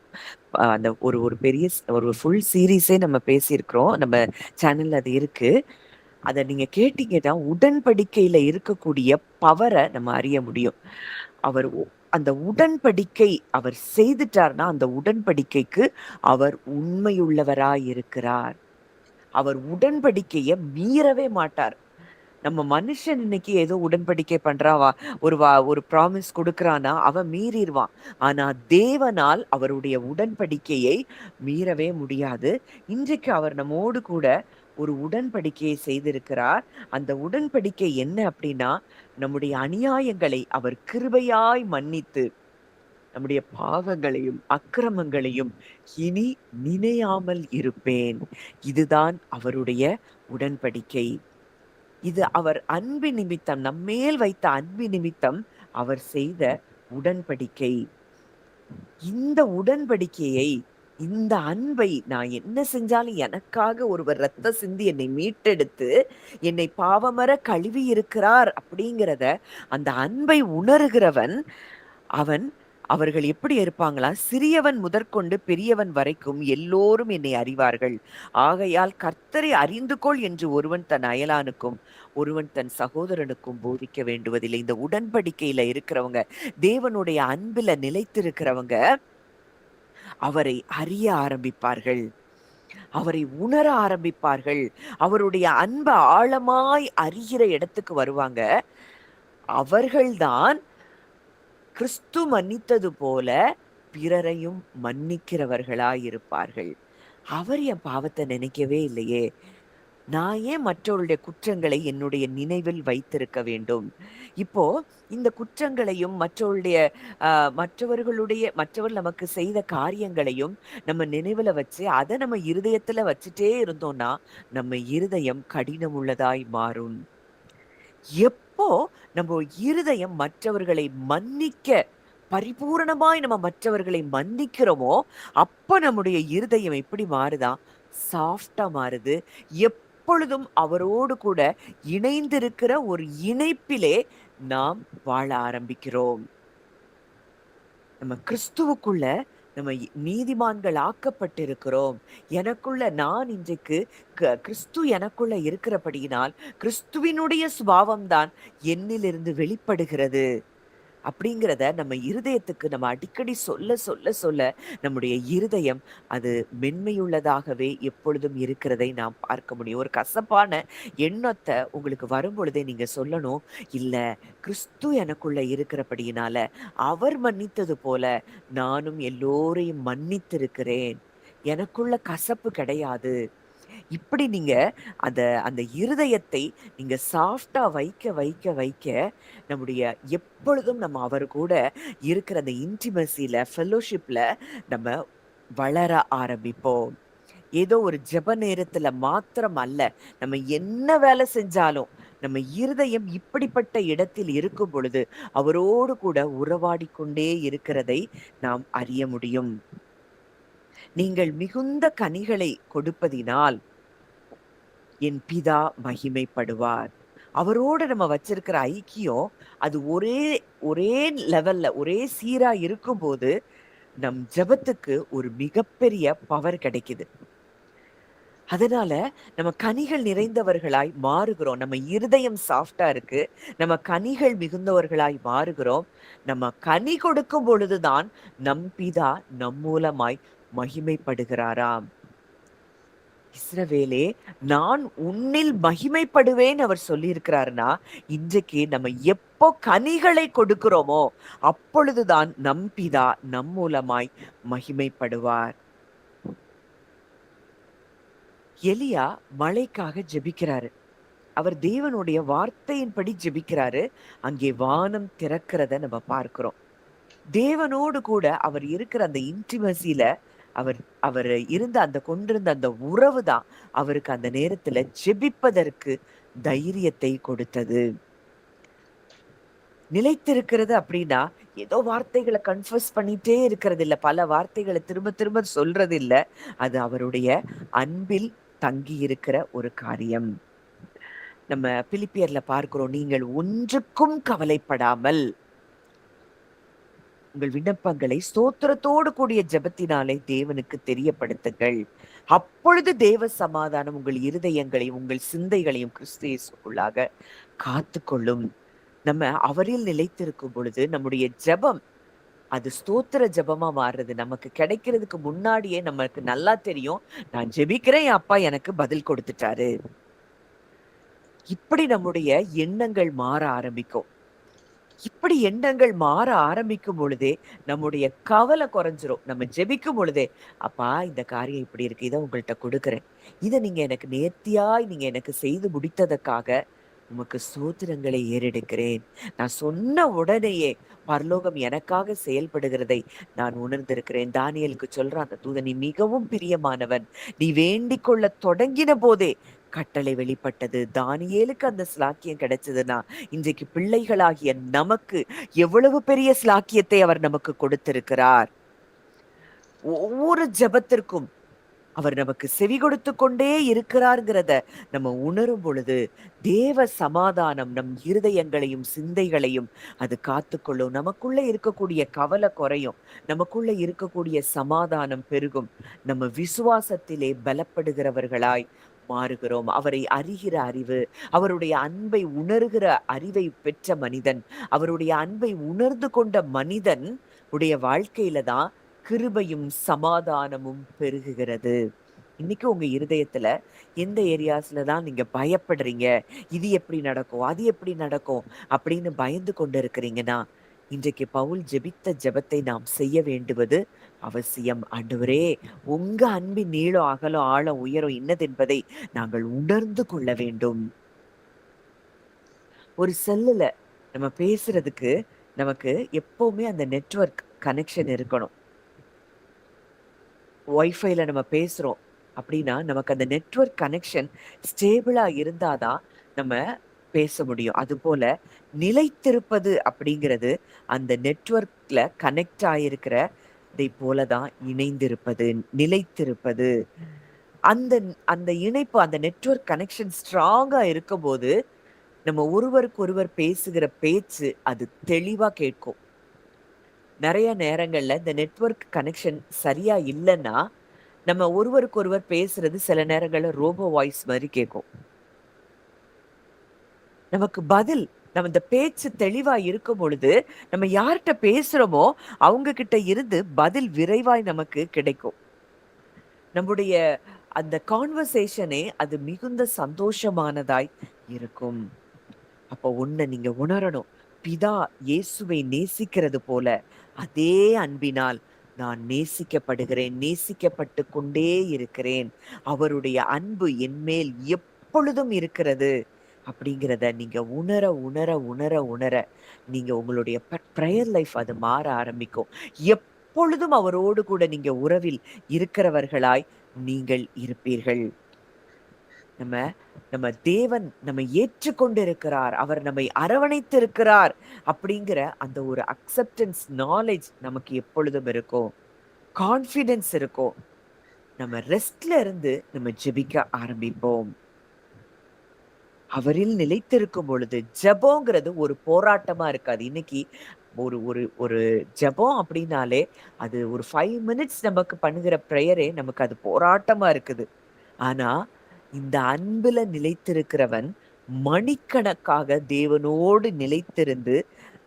அந்த ஒரு பெரிய ஒரு ஃபுல் சீரீஸே நம்ம பேசியிருக்கிறோம். நம்ம சேனல்ல அது இருக்கு. அதை நீங்க கேட்டீங்கன்னா உடன்படிக்கையில இருக்கக்கூடிய பவரை நம்ம அறிய முடியும். அவர் அந்த உடன்படிக்கை அவர் செய்துட்டார்னா அந்த உடன்படிக்கைக்கு அவர் உண்மையுள்ளவராய் இருக்கிறார். அவர் உடன்படிக்கைய மீறவே மாட்டார். நம்ம மனுஷன் இன்னைக்கு ஏதோ உடன்படிக்கை பண்றாவா, ஒரு ப்ராமிஸ் கொடுக்கறானா அவன் மீறிடுவான். ஆனா தேவனால் அவருடைய உடன்படிக்கையை மீறவே முடியாது. இன்றைக்கு அவர் நம்மோடு கூட ஒரு உடன்படிக்கையை செய்திருக்கிறார். அந்த உடன்படிக்கை என்ன அப்படின்னா, நம்முடைய அநியாயங்களை அவர் கிருபையாய் மன்னித்து நம்முடைய பாவங்களையும் அக்கிரமங்களையும் இனி நினையாமல் இருப்பேன். இதுதான் அவருடைய உடன்படிக்கை. இது அவர் அன்பு நிமித்தம், நம்மேல் வைத்த அன்பு நிமித்தம் அவர் செய்த உடன்படிக்கை. இந்த உடன்படிக்கையை, இந்த அன்பை நான் என்ன செஞ்சாலும் எனக்காக ஒருவர் ரத்த சிந்தி என்னை மீட்டெடுத்து என்னை பாவமர கழுவி இருக்கிறார் அப்படிங்கிறத, அந்த அன்பை உணர்கிறவன் அவர்கள் எப்படி இருப்பாங்களா? சிறியவன் முதற்கொண்டு பெரியவன் வரைக்கும் எல்லோரும் என்னை அறிவார்கள். ஆகையால் கர்த்தரை அறிந்து கொள் என்று ஒருவன் தன் அயலானுக்கும் ஒருவன் தன் சகோதரனுக்கும் போதிக்க வேண்டுவதில்லை. இந்த உடன்படிக்கையில இருக்கிறவங்க, தேவனுடைய அன்பில நிலைத்திருக்கிறவங்க அவரை அறிய ஆரம்பிப்பார்கள், அவரை உணர ஆரம்பிப்பார்கள். அவருடைய அன்பை ஆழமாய் அறிகிற இடத்துக்கு வருவாங்க. அவர்கள்தான் கிறிஸ்து மன்னித்தது போல பிறரையும் மன்னிக்கிறவர்களாயிருப்பார்கள். அவர் என் பாவத்தை நினைக்கவே இல்லையே, நான் ஏன் மற்றவருடைய குற்றங்களை என்னுடைய நினைவில் வைத்திருக்க வேண்டும்? இப்போ இந்த குற்றங்களையும் மற்றவர்கள் நமக்கு செய்த காரியங்களையும் நம்ம நினைவுல வச்சு அதை நம்ம இருதயத்துல வச்சுட்டே இருந்தோம்னா நம்ம இருதயம் கடினம் உள்ளதாய் மாறும். எப்போ நம்ம இருதயம் மற்றவர்களை மன்னிக்க பரிபூரணமாய் நம்ம மற்றவர்களை மன்னிக்கிறோமோ அப்ப நம்முடைய இருதயம் எப்படி மாறுதா? சாஃப்டா மாறுது. எப்பொழுதும் அவரோடு கூட இணைந்திருக்கிற ஒரு இணைப்பிலே நாம் வாழ ஆரம்பிக்கிறோம். நம்ம கிறிஸ்துவுக்குள்ள நம்ம நீதிமான்கள் ஆக்கப்பட்டிருக்கிறோம். நான் இன்றைக்கு கிறிஸ்து எனக்குள்ள இருக்கிறபடியினால் கிறிஸ்துவினுடைய சுபாவம் தான் என்னிலிருந்து வெளிப்படுகிறது அப்படிங்கிறத நம்ம இருதயத்துக்கு நம்ம அடிக்கடி சொல்ல சொல்ல சொல்ல நம்முடைய இருதயம் அது மென்மையுள்ளதாகவே எப்பொழுதும் இருக்கிறதை நாம் பார்க்க முடியும். ஒரு கசப்பான எண்ணத்தை உங்களுக்கு வரும் பொழுதே நீங்க சொல்லணும், இல்ல கிறிஸ்து எனக்குள்ள இருக்கிறபடியினால அவர் மன்னித்தது போல நானும் எல்லோரையும் மன்னித்திருக்கிறேன், எனக்குள்ள கசப்பு கிடையாது. இப்படி நீங்க அந்த அந்த இருதயத்தை நீங்க சாஃப்டா வைக்க வைக்க வைக்க நம்முடைய எப்பொழுதும் நம்ம அவர் கூட இருக்கிற அந்த இன்டிமசில ஃபெலோஷிப்ல நம்ம வளர ஆரம்பிப்போம். ஏதோ ஒரு ஜெப நேரத்துல மாத்திரம் அல்ல, நம்ம என்ன வேலை செஞ்சாலும் நம்ம இருதயம் இப்படிப்பட்ட இடத்தில் இருக்கும் பொழுது அவரோடு கூட உறவாடி கொண்டே இருக்கிறதை நாம் அறிய முடியும். நீங்கள் மிகுந்த கனிகளை கொடுப்பதினால் என் பிதா மகிமைப்படுவார். அவரோட நம்ம வச்சிருக்கிற ஐக்கியம் அது ஒரே ஒரே லெவல்ல ஒரே சீரா இருக்கும்போது நம் ஜெபத்துக்கு ஒரு மிகப்பெரிய பவர் கிடைக்குது. அதனால நம்ம கனிகள் நிறைந்தவர்களாய் மாறுகிறோம். நம்ம இருதயம் சாஃப்டா இருக்கு. நம்ம கனிகள் மிகுந்தவர்களாய் மாறுகிறோம். நம்ம கனி கொடுக்கும் பொழுதுதான் நம் பிதா நம் மூலமாய் மகிமைப்படுகிறாராம். இஸ்ரவேலே, நான் உன்னில் மகிமைப்படுவேன் அவர் சொல்லியிருக்கிறாருன்னா, இன்றைக்கு நம்ம எப்போ கனிகளை கொடுக்கிறோமோ அப்பொழுதுதான் நம் பிதா நம் மூலமாய் மகிமைப்படுவார். எலியா மழைக்காக ஜெபிக்கிறாரு. அவர் தேவனுடைய வார்த்தையின்படி ஜெபிக்கிறாரு. அங்கே வானம் திறக்கிறத நம்ம பார்க்கிறோம். தேவனோடு கூட அவர் இருக்கிற அந்த இன்டிமசில அவர் அவர் கொண்டிருந்த அந்த உறவு தான் அவருக்கு அந்த நேரத்துல ஜெபிப்பதற்கு தைரியத்தை கொடுத்தது. நிலைத்திருக்கிறது அப்படின்னா ஏதோ வார்த்தைகளை கன்ஃபஸ் பண்ணிட்டே இருக்கிறது இல்ல, பல வார்த்தைகளை திரும்ப திரும்ப சொல்றது இல்ல. அது அவருடைய அன்பில் தங்கி இருக்கிற ஒரு காரியம். நம்ம பிலிப்பியர்ல பார்க்கிறோம், நீங்கள் ஒன்றுக்கும் கவலைப்படாமல் உங்கள் விண்ணப்பங்களை ஸ்தோத்திரத்தோடு கூடிய ஜெபத்தினாலே தேவனுக்கு தெரியப்படுத்துங்கள். அப்பொழுது தேவ சமாதானம் உங்கள் இருதயங்களையும் உங்கள் சிந்தைகளையும் கிறிஸ்து இயேசுக்குள்ளாக காத்துக்கொள்ளும். நம்ம அவரில் நிலைத்திருக்கும் பொழுது நம்முடைய ஜெபம் அது ஸ்தோத்திர ஜெபமா மாறுறது. நமக்கு கிடைக்கிறதுக்கு முன்னாடியே நமக்கு நல்லா தெரியும், நான் ஜெபிக்கிறேன், என் அப்பா எனக்கு பதில் கொடுத்துட்டாரு. இப்படி நம்முடைய எண்ணங்கள் மாற ஆரம்பிக்கும். இப்படி எண்ணங்கள் மாற ஆரம்பிக்கும் பொழுதே நம்முடைய கவலை குறைஞ்சிரும். நம்ம ஜெபிக்கும் பொழுதே, அப்பா இந்த காரியம் இப்படி இருக்கு, இதை உங்கள்கிட்ட கொடுக்குறேன், இதை நீங்க எனக்கு நேர்த்தியாய் நீங்க எனக்கு செய்து முடித்ததற்காக உமக்கு ஸ்தோத்திரங்களை ஏறெடுக்கிறேன். நான் சொன்ன உடனேயே பரலோகம் எனக்காக செயல்படுகிறதை நான் உணர்ந்திருக்கிறேன். தானியேலுக்கு சொல்றான் அந்த தூதன், நீ மிகவும் பிரியமானவன், நீ வேண்டிக் கொள்ள தொடங்கின போதே கட்டளை வெளிப்பட்டது. தானியேலுக்கு அந்த ஸ்லாக்கியம் கிடைச்சதுன்னா இன்றைக்கு பிள்ளைகளாகிய நமக்கு எவ்வளவு பெரிய ஸ்லாக்கியத்தை அவர் நமக்கு கொடுத்திருக்கிறார். ஒவ்வொரு ஜெபத்திற்கும் அவர் நமக்கு செவி கொடுத்து கொண்டே இருக்கிறார்ங்கிறத நம்ம உணரும் பொழுது தேவ சமாதானம் நம் இருதயங்களையும் சிந்தைகளையும் அது காத்துக்கொள்ளும். நமக்குள்ள இருக்கக்கூடிய கவலை குறையும், நமக்குள்ள இருக்கக்கூடிய சமாதானம் பெருகும். நம்ம விசுவாசத்திலே பலப்படுகிறவர்களாய் மாறுகிறோம். அவரை அறிகிற அறிவு, அவருடைய அன்பை உணர்கிற அறிவை பெற்ற மனிதன், அவருடைய அன்பை உணர்ந்து கொண்ட மனிதன் உடைய வாழ்க்கையில தான் கிருபையும் சமாதானமும் பெருகுகிறது. இன்னைக்கு உங்க இருதயத்துல எந்த ஏரியாஸ்ல தான் நீங்க பயப்படுறீங்க, இது எப்படி நடக்கும், அது எப்படி நடக்கும் அப்படின்னு பயந்து கொண்டு இருக்கிறீங்கன்னா, இன்றைக்கு பவுல் ஜெபித்த ஜெபத்தை நாம் செய்ய வேண்டுவது அவசியம். ஆண்டவரே, உங்க அன்பின் நீளம், அகலம், ஆழம், உயரம் இன்னதென்பதை நாங்கள் உணர்ந்து கொள்ள வேண்டும். ஒரு செல்லுல நம்ம பேசுறதுக்கு நமக்கு எப்பவுமே அந்த நெட்வொர்க் கனெக்ஷன் இருக்கணும். வைஃபைல நம்ம பேசுறோம் அப்படின்னா நமக்கு அந்த நெட்வொர்க் கனெக்ஷன் ஸ்டேபிளா இருந்தாதான் நம்ம பேச முடியும். அது போல நிலைத்திருப்பது அப்படிங்கிறது அந்த நெட்வொர்க்ல கனெக்ட் ஆயிருக்கிறதை போலதான் இணைந்திருப்பது, நிலைத்திருப்பது. அந்த அந்த இணைப்பு, அந்த நெட்வொர்க் கனெக்ஷன் ஸ்ட்ராங்கா இருக்கும்போது நம்ம ஒருவருக்கு ஒருவர் பேசுகிற பேச்சு அது தெளிவா கேட்கும். நிறைய நேரங்கள்ல இந்த நெட்வொர்க் கனெக்ஷன் சரியா இல்லைன்னா நம்ம ஒருவருக்கு ஒருவர் பேசுறது சில நேரங்கள்ல ரோபோ வாய்ஸ் மாதிரி கேட்கும். நமக்கு பதில், நம்ம இந்த பேச்சு தெளிவா இருக்கும் பொழுது நம்ம யார்கிட்ட பேசுறோமோ அவங்க கிட்ட இருந்து பதில் விரைவாய் நமக்கு கிடைக்கும். நம்முடைய அந்த கான்வர்சேஷனே அது மிகுந்த சந்தோஷமானதாய் இருக்கும். அப்போ ஒண்ண நீங்க உணரணும். பிதா இயேசுவை நேசிக்கிறது போல அதே அன்பினால் நான் நேசிக்கப்படுகிறேன், நேசிக்கப்பட்டு கொண்டே இருக்கிறேன். அவருடைய அன்பு என்மேல் எப்பொழுதும் இருக்கிறது அப்படிங்கிறத நீங்க உணர உணர உணர உணர நீங்க உங்களுடைய ப்ரேயர் லைஃப் அது மாற ஆரம்பிக்கும். எப்பொழுதும் அவரோடு கூட நீங்க உறவில் இருக்கிறவர்களாய் நீங்கள் இருப்பீர்கள். நம்ம நம்ம தேவன் நம்ம ஏற்றுக்கொண்டு இருக்கிறார், அவர் நம்மை அரவணைத்து இருக்கிறார் அப்படிங்கிற அந்த ஒரு அக்செப்டன்ஸ் நாலேஜ் நமக்கு எப்பொழுதும் இருக்கும். கான்ஃபிடன்ஸ் இருக்கும். நம்ம ரெஸ்ட்ல இருந்து நம்ம ஜெபிக்க ஆரம்பிப்போம். அவரில் நிலைத்திருக்கும் பொழுது ஜெபம்ங்கிறது ஒரு போராட்டமா இருக்காது. இன்னைக்கு ஒரு ஒரு ஒரு ஜெபம் அப்படின்னாலே அது ஒரு 5 மினிட்ஸ் நமக்கு பண்ணுகிற ப்ரேயரே நமக்கு அது போராட்டமா இருக்குது. ஆனா இந்த அன்புல நிலைத்திருக்கிறவன் மணிக்கணக்காக தேவனோடு நிலைத்திருந்து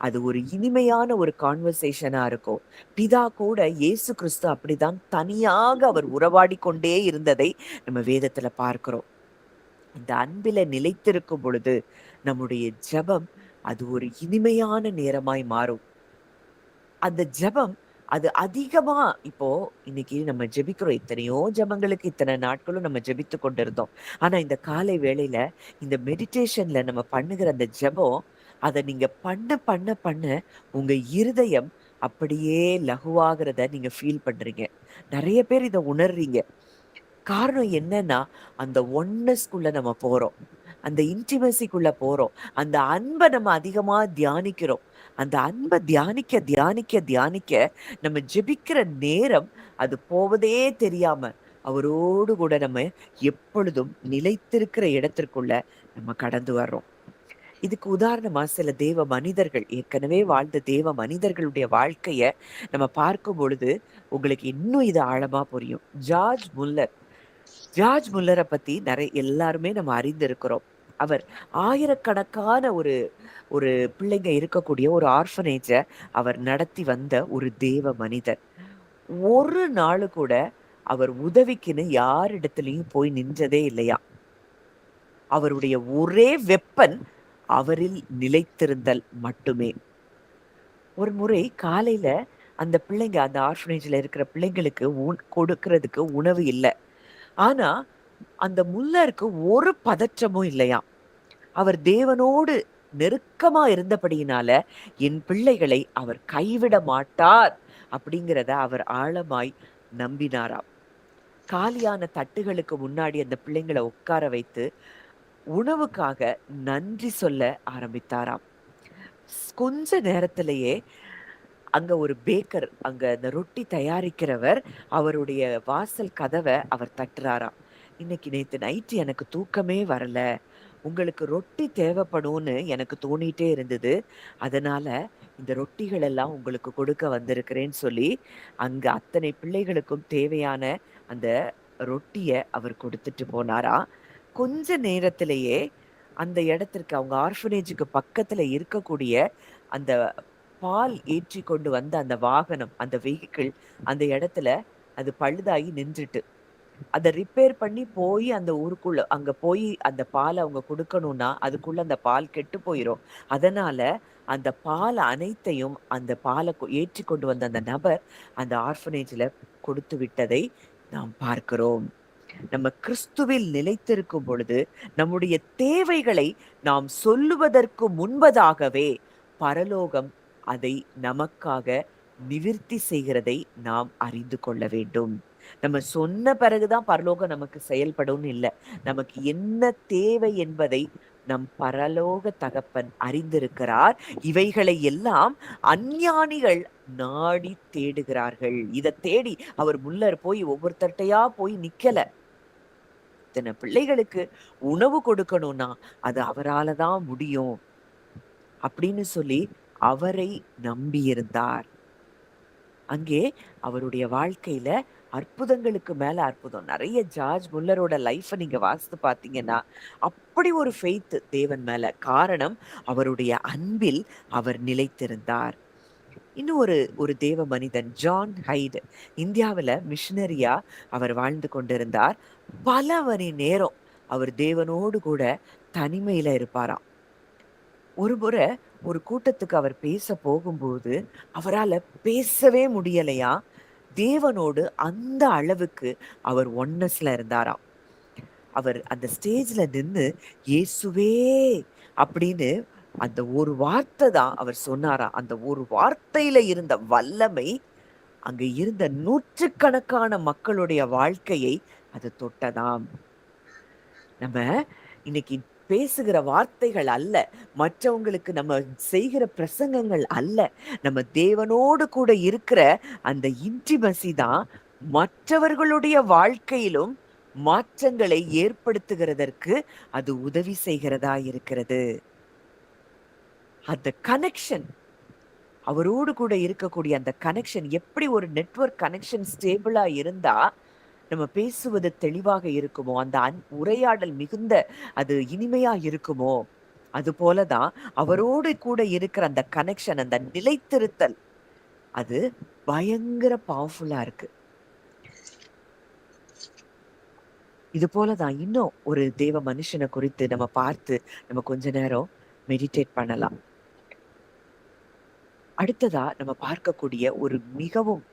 அது ஒரு இனிமையான ஒரு கான்வர்சேஷனா இருக்கும். பிதா கூட இயேசு கிறிஸ்து அப்படிதான் தனியாக அவர் உறவாடி கொண்டே இருந்ததை நம்ம வேதத்துல பார்க்கிறோம். இந்த அன்பில நிலைத்திருக்கும் பொழுது நம்முடைய ஜெபம் அது ஒரு இனிமையான நேரமாய் மாறும். அந்த ஜெபம் அது அதிகமா இப்போ இன்னைக்கு நம்ம ஜெபிக்கிறோம். எத்தனையோ ஜெபங்களுக்கு இத்தனை நாட்களும் நம்ம ஜெபித்து கொண்டிருந்தோம். ஆனா இந்த காலை வேளையில இந்த மெடிடேஷன்ல நம்ம பண்ணுகிற அந்த ஜெபம் அத நீங்க பண்ண பண்ண பண்ண உங்க இருதயம் அப்படியே லகுவாகிறத நீங்க ஃபீல் பண்றீங்க. நிறைய பேர் இத உணர்றீங்க. காரணம் என்னன்னா, அந்த ஒன்னஸ்க்குள்ள நம்ம போறோம். அந்த இன்டிமசிக்குள்ள போறோம். அந்த அன்ப நம்ம அதிகமா தியானிக்கிறோம். அந்த அன்ப தியானிக்க, தியானிக்க, தியானிக்க நம்ம ஜெபிக்கிற நேரம் அது போவதே தெரியாம, அவரோடு கூட நம்ம எப்பொழுதும் நிலைத்திருக்கிற இடத்திற்குள்ள நம்ம கடந்து வர்றோம். இதுக்கு உதாரணமா சில தேவ மனிதர்கள், ஏற்கனவே வாழ்ந்த தேவ மனிதர்களுடைய வாழ்க்கைய நம்ம பார்க்கும் பொழுது, உங்களுக்கு இன்னும் இது ஆழமா புரியும். ஜார்ஜ் முல்லர பத்தி எல்லாருமே நம்ம அறிந்திருக்கிறோம். அவர் ஆயிரக்கணக்கான ஒரு ஒரு பிள்ளைங்க இருக்கக்கூடிய ஒரு ஆர்ஃபனேஜ அவர் நடத்தி வந்த ஒரு தேவ மனிதர். ஒரு நாளு கூட அவர் உதவிக்குன்னு யாரிடத்திலயும் போய் நின்றதே இல்லையாம். அவருடைய ஒரே வெப்பன் அவரில் நிலைத்திருந்தல் மட்டுமே. ஒரு முறை காலையில அந்த பிள்ளைங்க, அந்த ஆர்ஃபனேஜ்ல இருக்கிற பிள்ளைங்களுக்கு கொடுக்கறதுக்கு உணவு இல்ல. ஆனா அந்த முல்லருக்கு ஒரு பதற்றமும் இல்லையாம். அவர் தேவனோடு நெருக்கமா இருந்தபடியினால என் பிள்ளைகளை அவர் கைவிட மாட்டார் அப்படிங்கிறத அவர் ஆழமாய் நம்பினாராம். காலியான தட்டுகளுக்கு முன்னாடி அந்த பிள்ளைங்களை உட்கார வைத்து உணவுக்காக நன்றி சொல்ல ஆரம்பித்தாராம். கொஞ்ச நேரத்திலேயே அங்க ஒரு பேக்கர், அங்க அந்த ரொட்டி தயாரிக்கிறவர் அவருடைய வாசல் கதவை அவர் தட்டுறாராம். இன்னைக்கு நேத்து நைட்டு எனக்கு தூக்கமே வரல, உங்களுக்கு ரொட்டி தேவைப்படும்னு எனக்கு தோணிட்டே இருந்தது, அதனால இந்த ரொட்டிகள் எல்லாம் உங்களுக்கு கொடுக்க வந்திருக்கிறேன்னு சொல்லி அங்க அத்தனை பிள்ளைகளுக்கும் தேவையான அந்த ரொட்டிய அவர் கொடுத்துட்டு போனாரா. கொஞ்ச நேரத்திலேயே அந்த இடத்திற்கு, அவங்க ஆர்ஃபனேஜுக்கு பக்கத்துல இருக்கக்கூடிய அந்த பால் ஏற்றி கொண்டு வந்த அந்த வாகனம், அந்த வெஹிக்கிள் அந்த இடத்துல அது பழுதாகி நின்றுட்டு. அத ரிப்பேர் பண்ணி போய் அந்த ஊருக்குள்ள அங்க போய் அந்த பால் அவங்க குடுக்கணும்னா, அதுக்குள்ள அந்த பால் கெட்டு போயிரும். அதனால அந்த பால் அனைத்தையும் அந்த பால ஏற்றி கொண்டு வந்த அந்த நபர் அந்த ஆர்ஃபனேஜ்ல கொடுத்து விட்டதை நாம் பார்க்கிறோம். நம்ம கிறிஸ்துவில் நிலைத்திருக்கும் பொழுது, நம்முடைய தேவைகளை நாம் சொல்லுவதற்கு முன்பதாகவே பரலோகம் அதை நமக்காக நிவிர்த்தி செய்கிறதை நாம் அறிந்து கொள்ள வேண்டும். நம்ம சொன்ன பிறகுதான் பரலோகம் நமக்கு செயல்படும்னு இல்ல. நமக்கு என்ன தேவை என்பதை நம் பரலோக தகப்பன் அறிந்திருக்கிறார். இவைகளை எல்லாம் அஞ்ஞானிகள் நாடி தேடுகிறார்கள். இத தேடி அவர் முல்லர் போய் ஒவ்வொருத்தர்ட்டயா போய் நிக்கல. இத்தனை பிள்ளைகளுக்கு உணவு கொடுக்கணும்னா அது அவரால தான் முடியும் அப்படின்னு சொல்லி அவரை நம்பியிருந்தார். அங்கே அவருடைய வாழ்க்கையில அற்புதங்களுக்கு மேல அற்புதம். நிறைய ஜார்ஜ் முல்லரோட லைஃப நீங்க வாசித்து பார்த்தீங்கன்னா, அப்படி ஒரு ஃபெய்த் தேவன் மேல. காரணம் அவருடைய அன்பில் அவர் நிலைத்திருந்தார். இன்னும் ஒரு தேவ மனிதன் ஜான் ஹைட் இந்தியாவுல மிஷனரியா அவர் வாழ்ந்து கொண்டிருந்தார். பல மணி நேரம் அவர் தேவனோடு கூட தனிமையில இருப்பாராம். ஒரு முறை ஒரு கூட்டத்துக்கு அவர் பேச போகும்போது அவரால பேசவே முடியலையா. தேவனோடு அந்த அளவுக்கு அவர் ஒன்னஸ்ல இருந்தாராம். அவர் அந்த ஸ்டேஜ்ல நின்னு இயேசுவே அப்படின்னு அந்த ஒரு வார்த்தை தான் அவர் சொன்னாராம். அந்த ஒரு வார்த்தையில இருந்த வல்லமை அங்க இருந்த நூற்றுக்கணக்கான மக்களுடைய வாழ்க்கையை அது தொட்டதாம். நம்ம இன்னைக்கு பேசுகிற வார்த்தைகள் அல்ல, மற்றவங்களுக்கு நம்ம செய்கிற பிரசங்கங்கள் அல்ல, நம்ம தேவனோடு கூட இருக்கிற அந்த இன்டிமசி தான் மற்றவர்களுடைய வாழ்க்கையிலும் மாற்றங்களை ஏற்படுத்துகிறதற்கு அது உதவி செய்கிறதா இருக்கிறது. அந்த கனெக்ஷன், அவரோடு கூட இருக்கக்கூடிய அந்த கனெக்ஷன், எப்படி ஒரு நெட்வொர்க் கனெக்ஷன் ஸ்டேபிளா இருந்தா நம்ம பேசுவது தெளிவாக இருக்குமோ, அந்த உரையாடல் மிகுந்த அது இனிமையா இருக்குமோ, அது போலதான் அவரோடு கூட இருக்கிற அந்த கனெக்ஷன், அந்த நிலைத்திருத்தல் அது பயங்கர பவர்ஃபுல்லா இருக்கு. இது போலதான் இன்னும் ஒரு தேவ மனுஷனை குறித்து நம்ம பார்த்து நம்ம கொஞ்ச நேரம் மெடிடேட் பண்ணலாம். அடுத்ததா நம்ம பார்க்கக்கூடிய ஒரு மிகவும்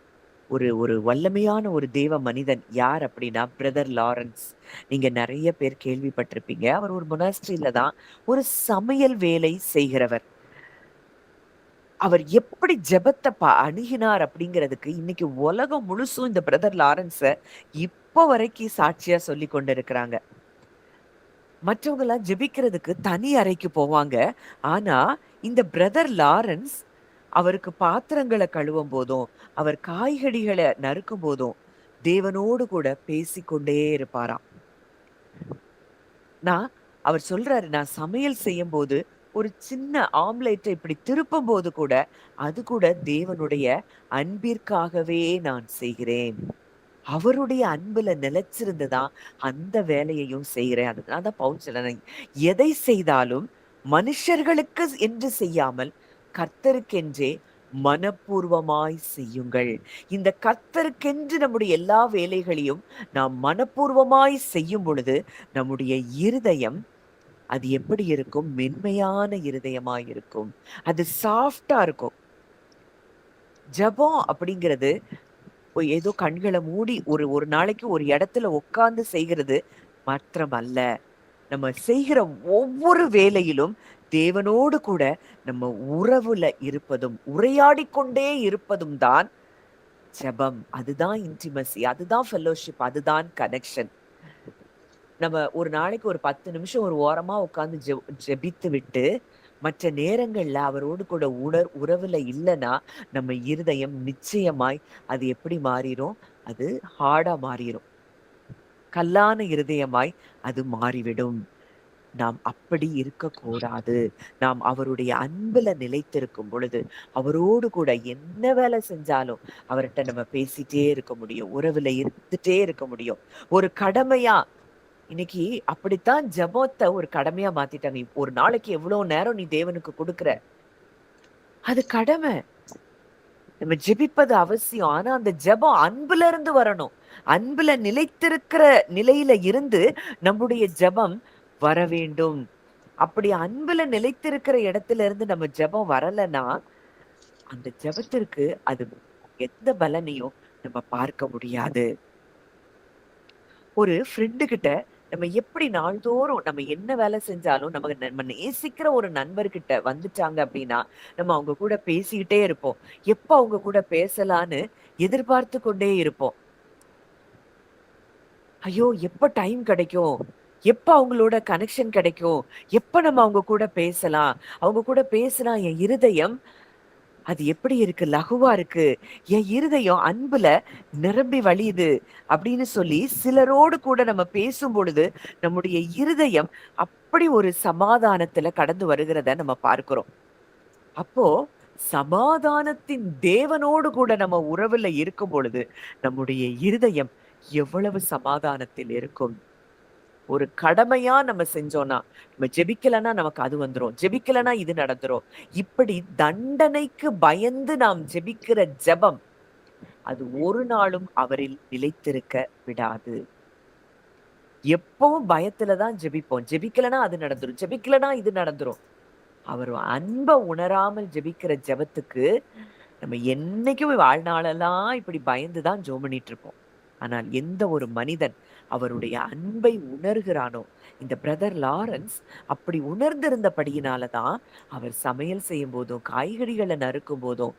ஒரு ஒரு வல்லமையான ஒரு தேவ மனிதன் யார் அப்படின்னா பிரதர் லாரன்ஸ். நீங்க நிறைய பேர் கேள்விப்பட்டிருப்பீங்க. அவர் ஒரு மொனாஸ்ட்ரியில தான் ஒரு சமையல் வேலை செய்கிறவர். அவர் எப்படி ஜெபத்தை அணுகினார் அப்படிங்கிறதுக்கு இன்னைக்கு உலகம் முழுசும் இந்த பிரதர் லாரன்ஸ இப்போ வரைக்கும் சாட்சியா சொல்லி கொண்டு இருக்கிறாங்க. மற்றவங்க எல்லாம் ஜெபிக்கிறதுக்கு தனி அறைக்கு போவாங்க. ஆனா இந்த பிரதர் லாரன்ஸ் அவருக்கு பாத்திரங்களை கழுவும் போதும், அவர் காய்கறிகளை நறுக்கும் போதும் தேவனோடு கூட பேசிக்கொண்டே இருப்பாராம். அவர் சொல்றாரு, நான் சமையல் செய்யும் போது ஒரு சின்ன ஆம்லேட்டை இப்படி திருப்பும் போது கூட அது கூட தேவனுடைய அன்பிற்காகவே நான் செய்கிறேன். அவருடைய அன்புல நிலைச்சிருந்துதான் அந்த வேலையையும் செய்கிறேன். அதனாலதான் பவுல் சொல்றேன், எதை செய்தாலும் மனுஷர்களுக்கு என்று செய்யாமல் கர்த்தருக்கென்றே மனப்பூர்வமாய் செய்யுங்கள். இந்த கர்த்தருக்கென்று நம்முடைய எல்லா வேலைகளையும் நாம் மனப்பூர்வமாய் செய்யும் பொழுது நம்முடைய இருதயம் அது எப்படி இருக்கும்? மென்மையான இருதயமாய் இருக்கும். அது சாஃப்டா இருக்கும். ஜெபம் அப்படிங்கிறது ஏதோ கண்களை மூடி ஒரு ஒரு நாளைக்கு ஒரு இடத்துல உட்கார்ந்து செய்கிறது மாத்திரம் அல்ல. நம்ம செய்கிற ஒவ்வொரு வேலையிலும் தேவனோடு கூட நம்ம உறவுல இருப்பதும் உரையாடி கொண்டே இருப்பதும் தான் ஜெபம். அதுதான் இன்டிமசி, அதுதான் ஃபெல்லோஷிப், அதுதான் கனெக்ஷன். நம்ம ஒரு நாளைக்கு ஒரு 10 நிமிஷம் ஒரு ஓரமா உட்கார்ந்து ஜெபித்து விட்டு மற்ற நேரங்கள்ல அவரோடு கூட உறவுல இல்லைன்னா நம்ம இருதயம் நிச்சயமாய் அது எப்படி மாறிடும்? அது ஹார்டா மாறிடும். கல்லான இருதயமாய் அது மாறிவிடும். நாம் அப்படி இருக்கக்கூடாது. நாம் அவருடைய அன்புல நிலைத்திருக்கும் பொழுது அவரோடு கூட என்ன வேலை செஞ்சாலும் அவர்கிட்ட நம்ம பேசிட்டே இருக்க முடியும், உறவுல இருந்துட்டே இருக்க முடியும். ஒரு கடமையா இன்னைக்கு அப்படித்தான் ஜெபத்தை ஒரு கடமையா மாத்திட்டாங்க. ஒரு நாளைக்கு எவ்வளவு நேரம் நீ தேவனுக்கு கொடுக்கிற, அது கடமை. நம்ம ஜெபிப்பது அவசியம். ஆனா அந்த ஜெபம் அன்புல இருந்து வரணும். அன்புல நிலைத்திருக்கிற நிலையில இருந்து நம்முடைய ஜெபம் வர வேண்டும். அப்படி அன்புல நிலைத்திருக்கிற இடத்துல இருந்து நம்ம ஜெபம் வரலன்னா, அந்த ஜெபத்திற்கு அது எந்த பலனையும் நம்ம பார்க்க முடியாது. ஒரு ஃப்ரெண்டு கிட்ட நம்ம எப்படி நாள்தோறும் நம்ம என்ன வேலை செஞ்சாலும் நம்ம நேசிக்கிற ஒரு நண்பர்கிட்ட வந்துட்டாங்க அப்படின்னா, நம்ம அவங்க கூட பேசிக்கிட்டே இருப்போம். எப்ப அவங்க கூட பேசலான்னு எதிர்பார்த்து கொண்டே இருப்போம். ஐயோ! எப்ப டைம் கிடைக்கும்? எப்ப அவங்களோட கனெக்ஷன் கிடைக்கும்? எப்ப நம்ம அவங்க கூட பேசலாம்? அவங்க கூட பேசினா என் இருதயம் அது எப்படி இருக்கு? லகுவா இருக்கு. என் இருதயம் அன்புல நிரம்பி வழியுது அப்படின்னு சொல்லி சிலரோடு கூட நம்ம பேசும்பொழுது, நம்முடைய இருதயம் அப்படி ஒரு சமாதானத்துல கடந்து வருகிறத நம்ம பார்க்கிறோம். அப்போ சமாதானத்தின் தேவனோடு கூட நம்ம உறவுல இருக்கும் பொழுது, நம்முடைய இருதயம் எவ்வளவு சமாதானத்தில் இருக்கும். ஒரு கடமையா நம்ம செஞ்சோம்னா, நம்ம ஜெபிக்கலன்னா நமக்கு அது வந்துரும். ஜெபிக்கலன்னா இது நடந்துரும். இப்படி தண்டனைக்கு பயந்து நாம் ஜெபிக்கிற ஜெபம், அது ஒரு நாளும் அவரில் நிலைத்திருக்க விடாது. எப்பவும் பயத்துல தான் ஜெபிப்போம். ஜெபிக்கலன்னா அது நடந்துரும். ஜெபிக்கலன்னா இது நடந்துரும். அவர் அன்ப உணராமல் ஜெபிக்கிற ஜெபத்துக்கு நம்ம என்னைக்கும் வாழ்நாளெல்லாம் இப்படி பயந்து தான் ஜெபம் பண்ணிட்டு இருப்போம். ஆனால் எந்த ஒரு மனிதன் அவருடைய அன்பை உணர்கிறானோ, இந்த பிரதர் லாரன்ஸ் அப்படி உணர்ந்திருந்தபடியினால தான் அவர் சமையல் செய்யும் போதும், காய்கறிகளை நறுக்கும் போதும்,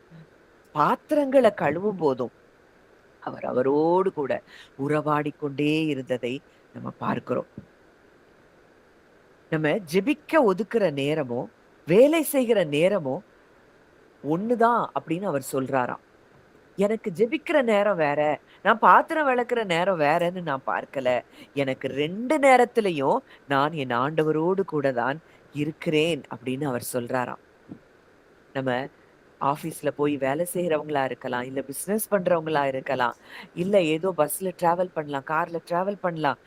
பாத்திரங்களை கழுவும் போதும் அவர் அவரோடு கூட உறவாடிக் கொண்டே இருந்ததை நம்ம பார்க்கிறோம். நம்ம ஜெபிக்க ஒதுக்குற நேரமும், வேலை செய்கிற நேரமும் ஒண்ணுதான் அப்படின்னு அவர் சொல்றாராம். எனக்கு ஜெபிக்கிற நேரம் வேற, நான் பாத்திரம் விளக்குற நேரம் வேறன்னு நான் பார்க்கல. எனக்கு 2 நேரத்திலயும் நான் என் ஆண்டவரோடு கூட தான் இருக்கிறேன் அப்படின்னு அவர் சொல்றாராம். நம்ம ஆபீஸ்ல போய் வேலை செய்யறவங்களா இருக்கலாம், இல்ல பிசினஸ் பண்றவங்களா இருக்கலாம், இல்ல ஏதோ பஸ்ல டிராவல் பண்ணலாம், கார்ல டிராவல் பண்ணலாம்.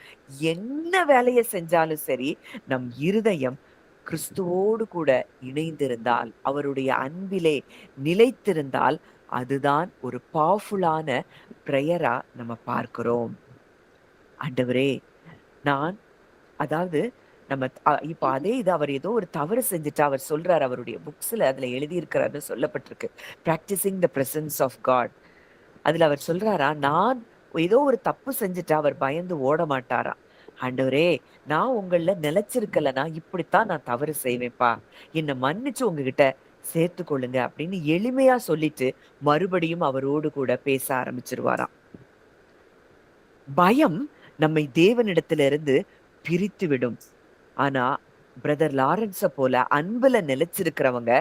என்ன வேலையை செஞ்சாலும் சரி, நம் இருதயம் கிறிஸ்துவோடு கூட இணைந்திருந்தால், அவருடைய அன்பிலே நிலைத்திருந்தால், அதுதான் ஒரு பவர்ஃபுல்லான பிரேயரா நம்ம பார்க்கிறோம். ஆண்டவரே, நான் அதாவது நம்ம இப்ப அதே இது அவர் ஏதோ ஒரு தவறு செஞ்சுட்டா அவர் சொல்றாரு, அவருடைய புக்ஸ்ல அதுல எழுதியிருக்கிறாருன்னு சொல்லப்பட்டிருக்கு. Practising the presence of God. அதுல அவர் சொல்றாரா, நான் ஏதோ ஒரு தப்பு செஞ்சுட்டா அவர் பயந்து ஓட மாட்டாராம். ஆண்டவரே, நான் உங்கள நிலைச்சிருக்கலனா இப்படித்தான் நான் தவறு செய்வேன்ப்பா, என்னை மன்னிச்சு உங்ககிட்ட சேர்த்து கொள்ளுங்க அப்படின்னு எளிமையா சொல்லிட்டு மறுபடியும் அவரோடு கூட பேச ஆரம்பிச்சிருவாராம். பயம் நம்மை தேவனிடத்திலிருந்து பிரித்து விடும். ஆனா பிரதர் லாரன்ஸ போல அன்புல நிலைச்சிருக்கிறவங்க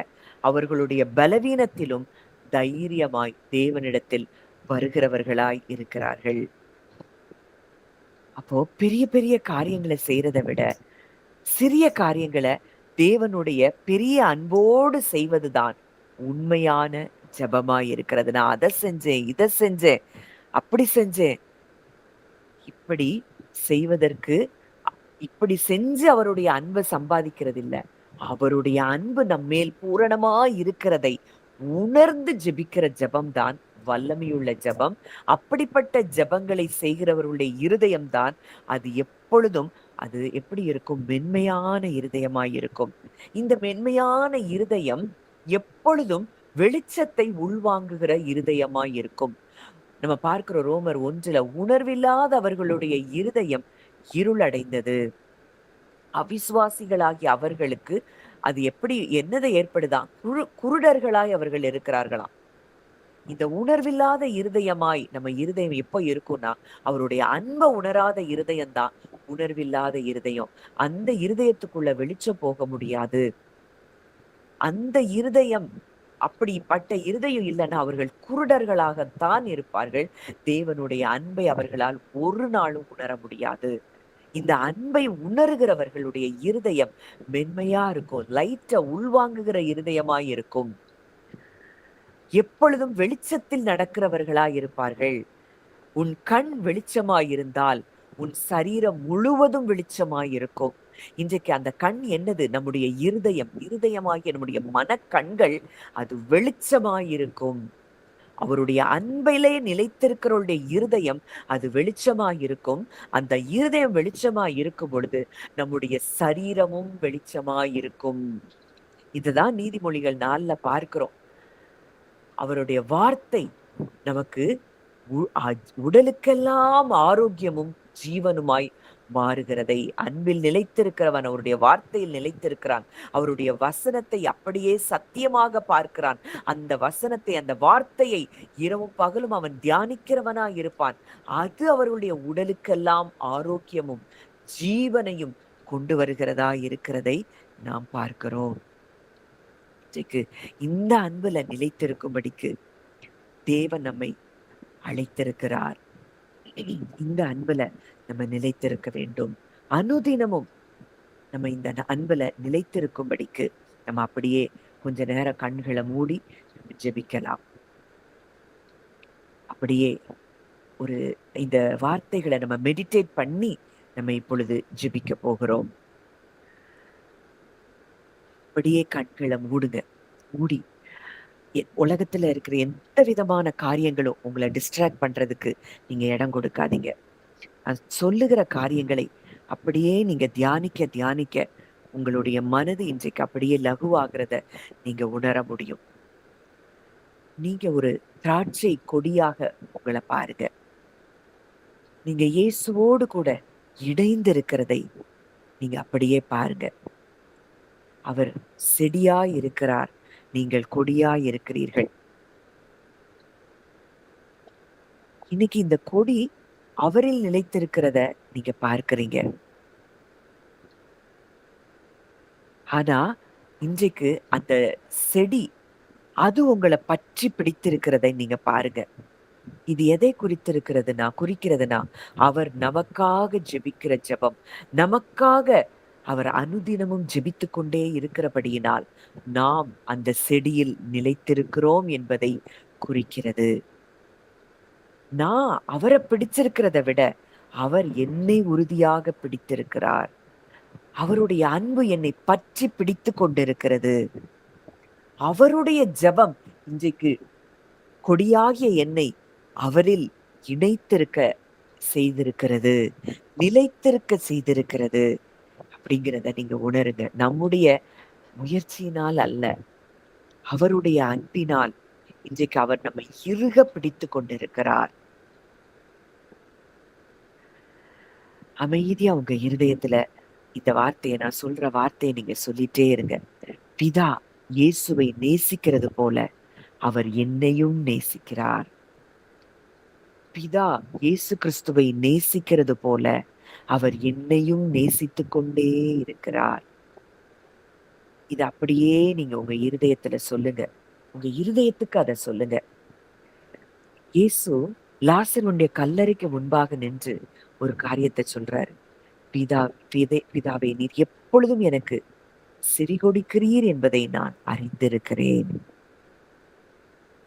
அவர்களுடைய பலவீனத்திலும் தைரியமாய் தேவனிடத்தில் வருகிறவர்களாய் இருக்கிறார்கள். அப்போ பெரிய பெரிய காரியங்களை செய்யறதை விட சிறிய காரியங்களை தேவனுடைய பெரிய அன்போடு செய்வதுதான் உண்மையான ஜெபமாய் இருக்கிறது. நான் அதை செஞ்சேன், இதை செஞ்சேன், அப்படி செஞ்சேன், இப்படி செய்வதற்கு இப்படி செஞ்சு அவருடைய அன்பை சம்பாதிக்கிறது இல்ல. அவருடைய அன்பு நம்மேல் பூரணமா இருக்கிறதை உணர்ந்து ஜெபிக்கிற ஜெபம் தான் வல்லமையுள்ள ஜெபம். அப்படிப்பட்ட ஜெபங்களை செய்கிறவருடைய இருதயம் தான் அது எப்பொழுதும் அது எப்படி இருக்கும்? மென்மையான இருதயமாய் இருக்கும். இந்த மென்மையான இருதயம் எப்பொழுதும் வெளிச்சத்தை உள்வாங்குகிற இருதயமாய் இருக்கும். நம்ம பார்க்கிறோம் ரோமர் 1 உணர்வில்லாத அவர்களுடைய இருதயம் இருளடைந்தது. அவிசுவாசிகளாகிய அவர்களுக்கு அது எப்படி என்னதை ஏற்படுதான்? குருடர்களாய் அவர்கள் இருக்கிறார்களாம். இந்த உணர்வில்லாத இருதயமாய் நம்ம இருதயம் எப்ப இருக்கும்னா, அவருடைய அன்பை உணராத இருதயம் தான் உணர்வில்லாத இருதயம். அந்த இருதயத்துக்குள்ள வெளிச்சம் போக முடியாது. அந்த இருதயம் அப்படிப்பட்ட இருதயம் இல்லைன்னா அவர்கள் குருடர்களாகத்தான் இருப்பார்கள். தேவனுடைய அன்பை அவர்களால் ஒரு நாளும் உணர முடியாது. இந்த அன்பை உணர்கிறவர்களுடைய இருதயம் மென்மையா இருக்கும். லைட்டா உள்வாங்குகிற இருதயமாய் இருக்கும். எப்பொழுதும் வெளிச்சத்தில் நடக்கிறவர்களாய் இருப்பார்கள். உன் கண் வெளிச்சமாயிருந்தால் உன் சரீரம் முழுவதும் வெளிச்சமாயிருக்கும். இன்றைக்கு அந்த கண் என்னது? நம்முடைய இருதயமாகிய நம்முடைய மனக்கண்கள் அது வெளிச்சமாயிருக்கும். அவருடைய அன்பிலே நிலைத்திருக்கிறவருடைய இருதயம் அது வெளிச்சமாய் இருக்கும். அந்த இருதயம் வெளிச்சமாய் இருக்கும் பொழுது நம்முடைய சரீரமும் வெளிச்சமாய் இருக்கும். இதுதான் நீதிமொழிகள் 4ல பார்க்கிறோம். அவருடைய வார்த்தை நமக்கு உடலுக்கெல்லாம் ஆரோக்கியமும் ஜீவனுமாய் மாறுகிறதை. அன்பில் நிலைத்திருக்கிறவன் அவருடைய வார்த்தையில் நிலைத்திருக்கிறான். அவருடைய வசனத்தை அப்படியே சத்தியமாக பார்க்கிறான். அந்த வசனத்தை, அந்த வார்த்தையை இரவும் பகலும் அவன் தியானிக்கிறவனாய் இருப்பான். அது அவருடைய உடலுக்கெல்லாம் ஆரோக்கியமும் ஜீவனையும் கொண்டு வருகிறதா இருக்கிறதை நாம் பார்க்கிறோம். இந்த அன்புல நிலைத்திருக்கும்படிக்கு தேவன் நம்மை அழைத்திருக்கிறார். இந்த அன்புல நம்ம நிலைத்திருக்க வேண்டும். அனுதினமும் நம்ம இந்த அன்புல நிலைத்திருக்கும்படிக்கு நம்ம அப்படியே கொஞ்ச நேரம் கண்களை மூடி ஜெபிக்கலாம். அப்படியே ஒரு இந்த வார்த்தைகளை நம்ம மெடிடேட் பண்ணி நம்ம இப்பொழுது ஜெபிக்க போகிறோம். அப்படியே கண்களை மூடுங்க. மூடி உலகத்துல இருக்கிற எந்த விதமான காரியங்களும் உங்களை டிஸ்ட்ராக்ட் பண்றதுக்கு நீங்க இடம் கொடுக்காதீங்க. சொல்லுகிற காரியங்களை அப்படியே நீங்க தியானிக்க தியானிக்க உங்களுடைய மனது இன்றைக்கு அப்படியே லகுவாகிறத நீங்க உணர முடியும். நீங்க ஒரு திராட்சை கொடியாக உங்களை பாருங்க. நீங்க இயேசுவோடு கூட இணைந்து இருக்கிறதை நீங்க அப்படியே பாருங்க. அவர் செடியாய் இருக்கிறார், நீங்கள் கொடியாய் இருக்கிறீர்கள். இன்னைக்கு இந்த கொடி அவரில் நிலைத்திருக்கிறத நீங்க பார்க்கிறீங்க. ஆனா இன்றைக்கு அந்த செடி அது உங்களை பற்றி பிடித்திருக்கிறதை நீங்க பாருங்க. இது எதை குறிக்கிறதுனா அவர் நமக்காக ஜெபிக்கிற ஜெபம், நமக்காக அவர் அனுதினமும் ஜெபித்து கொண்டே இருக்கிறபடியினால் நாம் அந்த செடியில் நிலைத்திருக்கிறோம் என்பதை குறிக்கிறது. நான் அவரை பிடிச்சிருக்கிறத விட அவர் என்னை உறுதியாக பிடித்திருக்கிறார். அவருடைய அன்பு என்னை பற்றி பிடித்து கொண்டிருக்கிறது. அவருடைய ஜெபம் இன்றைக்கு கொடியாகிய என்னை அவரில் இணைத்திருக்க செய்திருக்கிறது, நிலைத்திருக்க செய்திருக்கிறது அப்படிங்கிறத நீங்க உணருங்க. நம்முடைய முயற்சியினால் அல்ல, அவருடைய அன்பினால் இன்றைக்கு அவர் நம்மை இறுக பிடித்து கொண்டிருக்கிறார். அமைதியா உங்க இருதயத்துல இந்த வார்த்தையை, நான் சொல்ற வார்த்தையை நீங்க சொல்லிட்டே இருங்க. பிதா இயேசுவை நேசிக்கிறது போல அவர் என்னையும் நேசிக்கிறார். பிதா இயேசு கிறிஸ்துவை நேசிக்கிறது போல அவர் என்னையும் நேசித்து கொண்டே இருக்கிறார். இது அப்படியே நீங்க உங்க இருதயத்துல சொல்லுங்க. உங்க இருதயத்துக்கு அதை சொல்லுங்க. இயேசு லாசருடைய கல்லறைக்கு முன்பாக நின்று ஒரு காரியத்தை சொல்றாரு. பிதாவே, நீர் எப்பொழுதும் எனக்கு செவி கொடுக்கிறீர் என்பதை நான் அறிந்திருக்கிறேன்.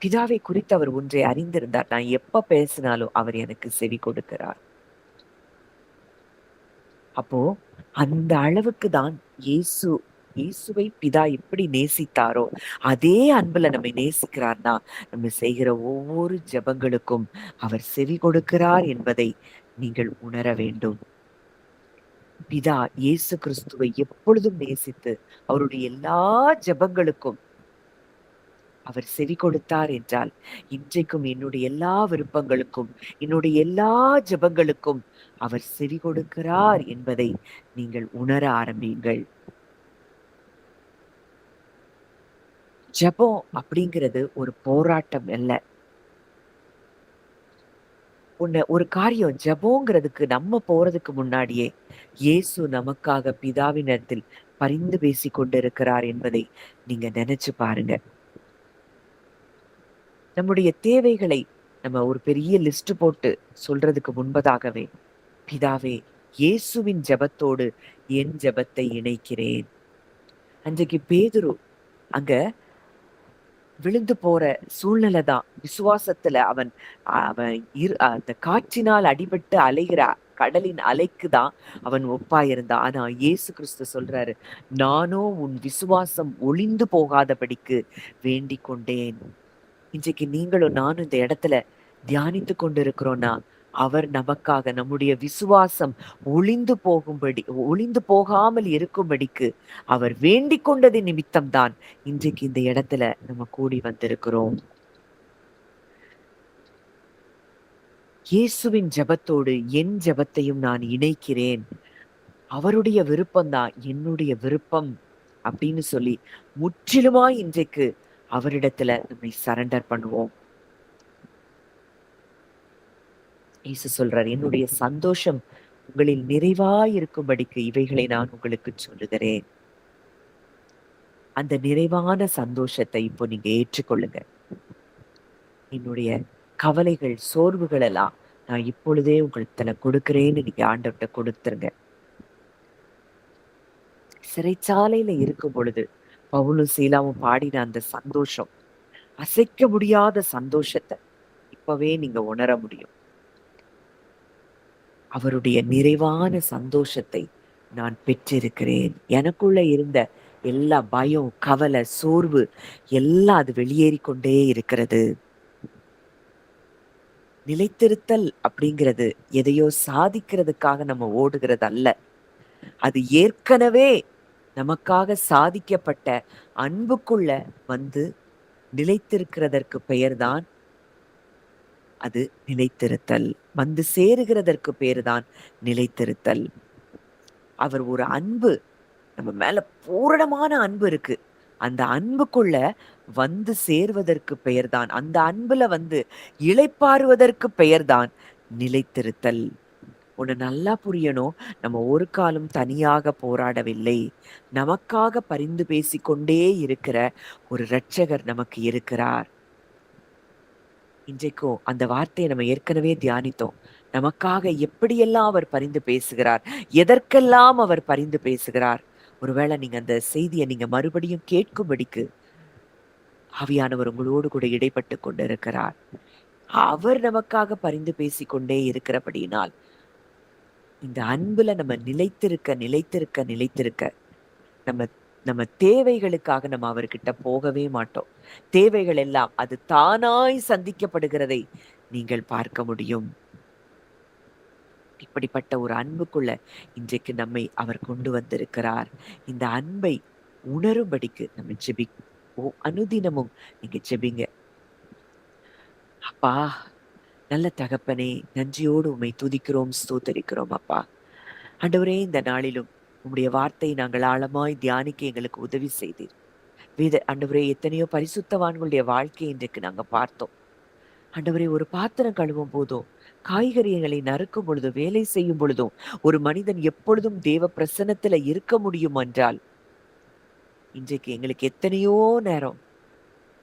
பிதாவை குறித்து அவர் ஒன்றை அறிந்திருந்தார். நான் எப்ப பேசினாலும் அவர் எனக்கு செவி கொடுக்கிறார். அப்போ அந்த அளவுக்கு தான் இயேசுவை பிதா எப்படி நேசித்தாரோ அதே அன்புல நம்ம நேசிக்கிறார்னா நம்ம செய்கிற ஒவ்வொரு ஜெபங்களுக்கும் அவர் செவி கொடுக்கிறார் என்பதை நீங்கள் உணர வேண்டும். பிதா இயேசு கிறிஸ்துவை எப்பொழுதும் நேசித்து அவருடைய எல்லா ஜெபங்களுக்கும் அவர் செவி கொடுத்தார் என்றால் இன்றைக்கும் என்னுடைய எல்லா விருப்பங்களுக்கும், என்னுடைய எல்லா ஜெபங்களுக்கும் அவர் செவி கொடுக்கிறார் என்பதை நீங்கள் உணர ஆரம்பியுங்கள். ஜெபம் அப்படிங்கிறது ஒரு போராட்டம் அல்ல. ஒரு காரியம் ஜெபங்கிறதுக்கு நம்ம போறதுக்கு முன்னாடியே இயேசு நமக்காக பிதாவினிடத்தில் பரிந்து பேசிக் கொண்டிருக்கிறார் என்பதை நீங்க நினைச்சு பாருங்க. நம்முடைய தேவைகளை நம்ம ஒரு பெரிய லிஸ்ட் போட்டு சொல்றதுக்கு முன்பதாகவே, பிதாவே, இயேசுவின் ஜெபத்தோடு என் ஜெபத்தை இணைக்கிறேன். அன்றைக்கு பேதுரு அங்க விழுந்து போற சூழ்நிலை தான். விசுவாசத்துல அவன் அந்த காற்றினால் அடிபட்டு அலைகிற கடலின் அலைக்கு தான் அவன் ஒப்பாயிருந்தான். ஆனா இயேசு கிறிஸ்து சொல்றாரு, நானோ உன் விசுவாசம் ஒளிந்து போகாதபடிக்கு வேண்டிக் கொண்டேன். இன்றைக்கு நீங்களும் நானும் இந்த இடத்துல தியானித்து கொண்டிருக்கிறோம்னா, அவர் நமக்காக நம்முடைய விசுவாசம் ஒளிந்து போகாமல் இருக்கும்படிக்கு அவர் வேண்டிக் கொண்டது நிமித்தம்தான் இன்றைக்கு இந்த இடத்துல நம்ம கூடி வந்திருக்கிறோம். இயேசுவின் ஜெபத்தோடு என் ஜெபத்தையும் நான் இணைக்கிறேன். அவருடைய விருப்பம்தான் என்னுடைய விருப்பம் அப்படின்னு சொல்லி முற்றிலுமாய் இன்றைக்கு அவரிடத்துல நம்மை சரண்டர் பண்ணுவோம். இயேசு சொல்றார், என்னுடைய சந்தோஷம் உங்களில் நிறைவாய் இருக்கும்படிக்கு இவைகளை நான் உங்களுக்கு சொல்லுகிறேன். அந்த நிறைவான சந்தோஷத்தை இப்போ நீங்க ஏற்றுக்கொள்ளுங்க. என்னுடைய கவலைகள், சோர்வுகள் எல்லாம் நான் இப்பொழுதே உங்கள்கிட்ட கொடுக்கிறேன்னு நீங்க ஆண்டவர்கிட்ட கொடுத்துருங்க. சிறைச்சாலையில இருக்கும் பொழுது பவுலும் சீலாவும் பாடின அந்த சந்தோஷம், அசைக்க முடியாத சந்தோஷத்தை இப்பவே நீங்க உணர முடியும். அவருடைய நிறைவான சந்தோஷத்தை நான் பெற்றிருக்கிறேன். எனக்குள்ள இருந்த எல்லா பயம், கவலை, சோர்வு எல்லாம் அது வெளியேறிக்கொண்டே இருக்கிறது. நிலைத்திருத்தல் அப்படிங்கிறது எதையோ சாதிக்கிறதுக்காக நம்ம ஓடுகிறது அல்ல. அது ஏற்கனவே நமக்காக சாதிக்கப்பட்ட அன்புக்குள்ள வந்து நிலைத்திருக்கிறதற்கு பெயர்தான் அது நிலைத்திருத்தல். வந்து சேருகிறதற்கு பேருதான் நிலைத்திருத்தல். அவர் ஒரு அன்பு, நம்ம மேல பூரணமான அன்பு இருக்கு. அந்த அன்புக்குள்ள வந்து சேர்வதற்கு பெயர்தான், அந்த அன்புல வந்து இளைப்பாறுவதற்கு பெயர்தான் நிலைத்திருத்தல். ஒண்ணு நல்லா புரியணும், நம்ம ஒரு காலம் தனியாக போராடவில்லை. நமக்காக பரிந்து பேசிக்கொண்டே இருக்கிற ஒரு இரட்சகர் நமக்கு இருக்கிறார். இன்றைக்கும் அந்த வார்த்தையை நம்ம ஏற்கனவே தியானித்தோம். நமக்காக எப்படியெல்லாம் அவர் பரிந்து பேசுகிறார், எதற்கெல்லாம் அவர் பரிந்து பேசுகிறார். ஒருவேளை நீங்க அந்த செய்தியை நீங்க மறுபடியும் கேட்கும்படிக்கு ஆவியானவர் உங்களோடு கூட இடைப்பட்டு கொண்டிருக்கிறார். அவர் நமக்காக பரிந்து பேசிக்கொண்டே இருக்கிறபடியினால் இந்த அன்புல நம்ம நிலைத்திருக்க நிலைத்திருக்க நிலைத்திருக்க நம்ம நம்ம தேவைகளுக்காக நம்ம அவர்கிட்ட போகவே மாட்டோம். தேவைகள் எல்லாம் அது தானாய் சந்திக்கப்படுகிறதை நீங்கள் பார்க்க முடியும். இப்படிப்பட்ட ஒரு அன்புக்குள்ள இன்றைக்கு நம்மை அவர் கொண்டு வந்திருக்கிறார். இந்த அன்பை உணரும்படிக்கு நம்ம அனுதினமும் நீங்க ஜெபிங்க. அப்பா, நல்ல தகப்பனே, நன்றியோடு உம்மை துதிக்கிறோம், ஸ்தோத்தரிக்கிறோம் அப்பா. ஆண்டவரே, இந்த நாளிலும் உம்முடைய வார்த்தையை நாங்கள் ஆழமாய் தியானிக்க எங்களுக்கு உதவி செய்தீர். ஆண்டவரே, எத்தனையோ பரிசுத்தவான்களுடைய வாழ்க்கையை இன்றைக்கு நாங்க பார்த்தோம். ஆண்டவரே, ஒரு பாத்திரம் கழுவும் போதும், காய்கறிகளை நறுக்கும் பொழுதும், வேலை செய்யும் பொழுதும் ஒரு மனிதன் எப்பொழுதும் தேவ பிரசன்னத்துல இருக்க முடியும் என்றால், இன்றைக்கு எங்களுக்கு எத்தனையோ நேரம்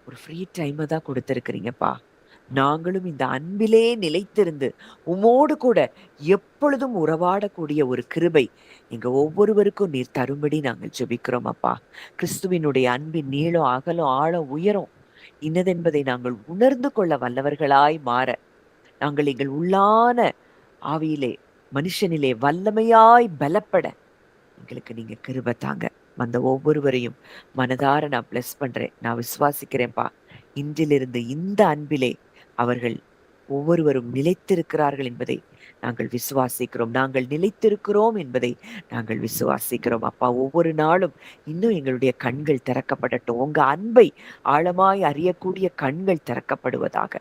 ஒரு ஃப்ரீ டைமை தான் கொடுத்திருக்கிறீங்கப்பா. நாங்களும் இந்த அன்பிலே நிலைத்திருந்து உமோடு கூட எப்பொழுதும் உறவாடக்கூடிய ஒரு கிருபை எங்க ஒவ்வொருவருக்கும் நீர் தரும்படி நாங்கள் ஜெபிக்கிறோம் அப்பா. கிறிஸ்துவினுடைய அன்பின் நீளம், அகலம், ஆழம், உயரம் இன்னதென்பதை நாங்கள் உணர்ந்து கொள்ள வல்லவர்களாய் மாற நாங்கள் எங்கள் உள்ளான ஆவியிலே, மனுஷனிலே வல்லமையாய் பலப்பட எங்களுக்கு நீங்க கிருபை தாங்க. அந்த ஒவ்வொருவரையும் மனதார நான் பிளஸ் பண்றேன். நான் விசுவாசிக்கிறேன்ப்பா. இன்றிலிருந்து இந்த அன்பிலே அவர்கள் ஒவ்வொருவரும் நிலைத்திருக்கிறார்கள் என்பதை நாங்கள் விசுவாசிக்கிறோம். நாங்கள் நிலைத்திருக்கிறோம் என்பதை நாங்கள் விசுவாசிக்கிறோம் அப்பா. ஒவ்வொரு நாளும் இன்னும் எங்களுடைய கண்கள் திறக்கப்படட்டும். உங்க அன்பை ஆழமாய் அறியக்கூடிய கண்கள் திறக்கப்படுவதாக.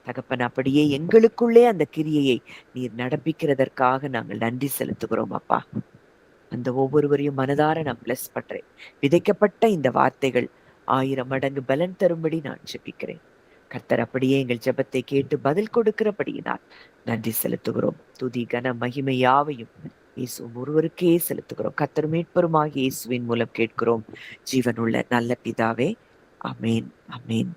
தகப்பன், அப்படியே எங்களுக்குள்ளே அந்த கிரியையை நீர் நடப்பிக்கிறதற்காக நாங்கள் நன்றி செலுத்துகிறோம் அப்பா. அந்த ஒவ்வொருவரையும் மனதார நான் பிளஸ் பண்றேன். விதைக்கப்பட்ட இந்த வார்த்தைகள் 1000 மடங்கு பலன் தரும்படி நான் ஜெபிக்கிறேன். கர்த்தர் அப்படியே எங்கள் ஜெபத்தை கேட்டு பதில் கொடுக்கிறபடியினால் நன்றி செலுத்துகிறோம். துதி, கன, மகிமை யாவையும் இயேசு ஒருவருக்கே செலுத்துகிறோம். கர்த்தர் மீட்பருமாகிய இயேசுவின் மூலம் கேட்கிறோம் ஜீவனுள்ள நல்ல பிதாவே. ஆமேன், ஆமேன்.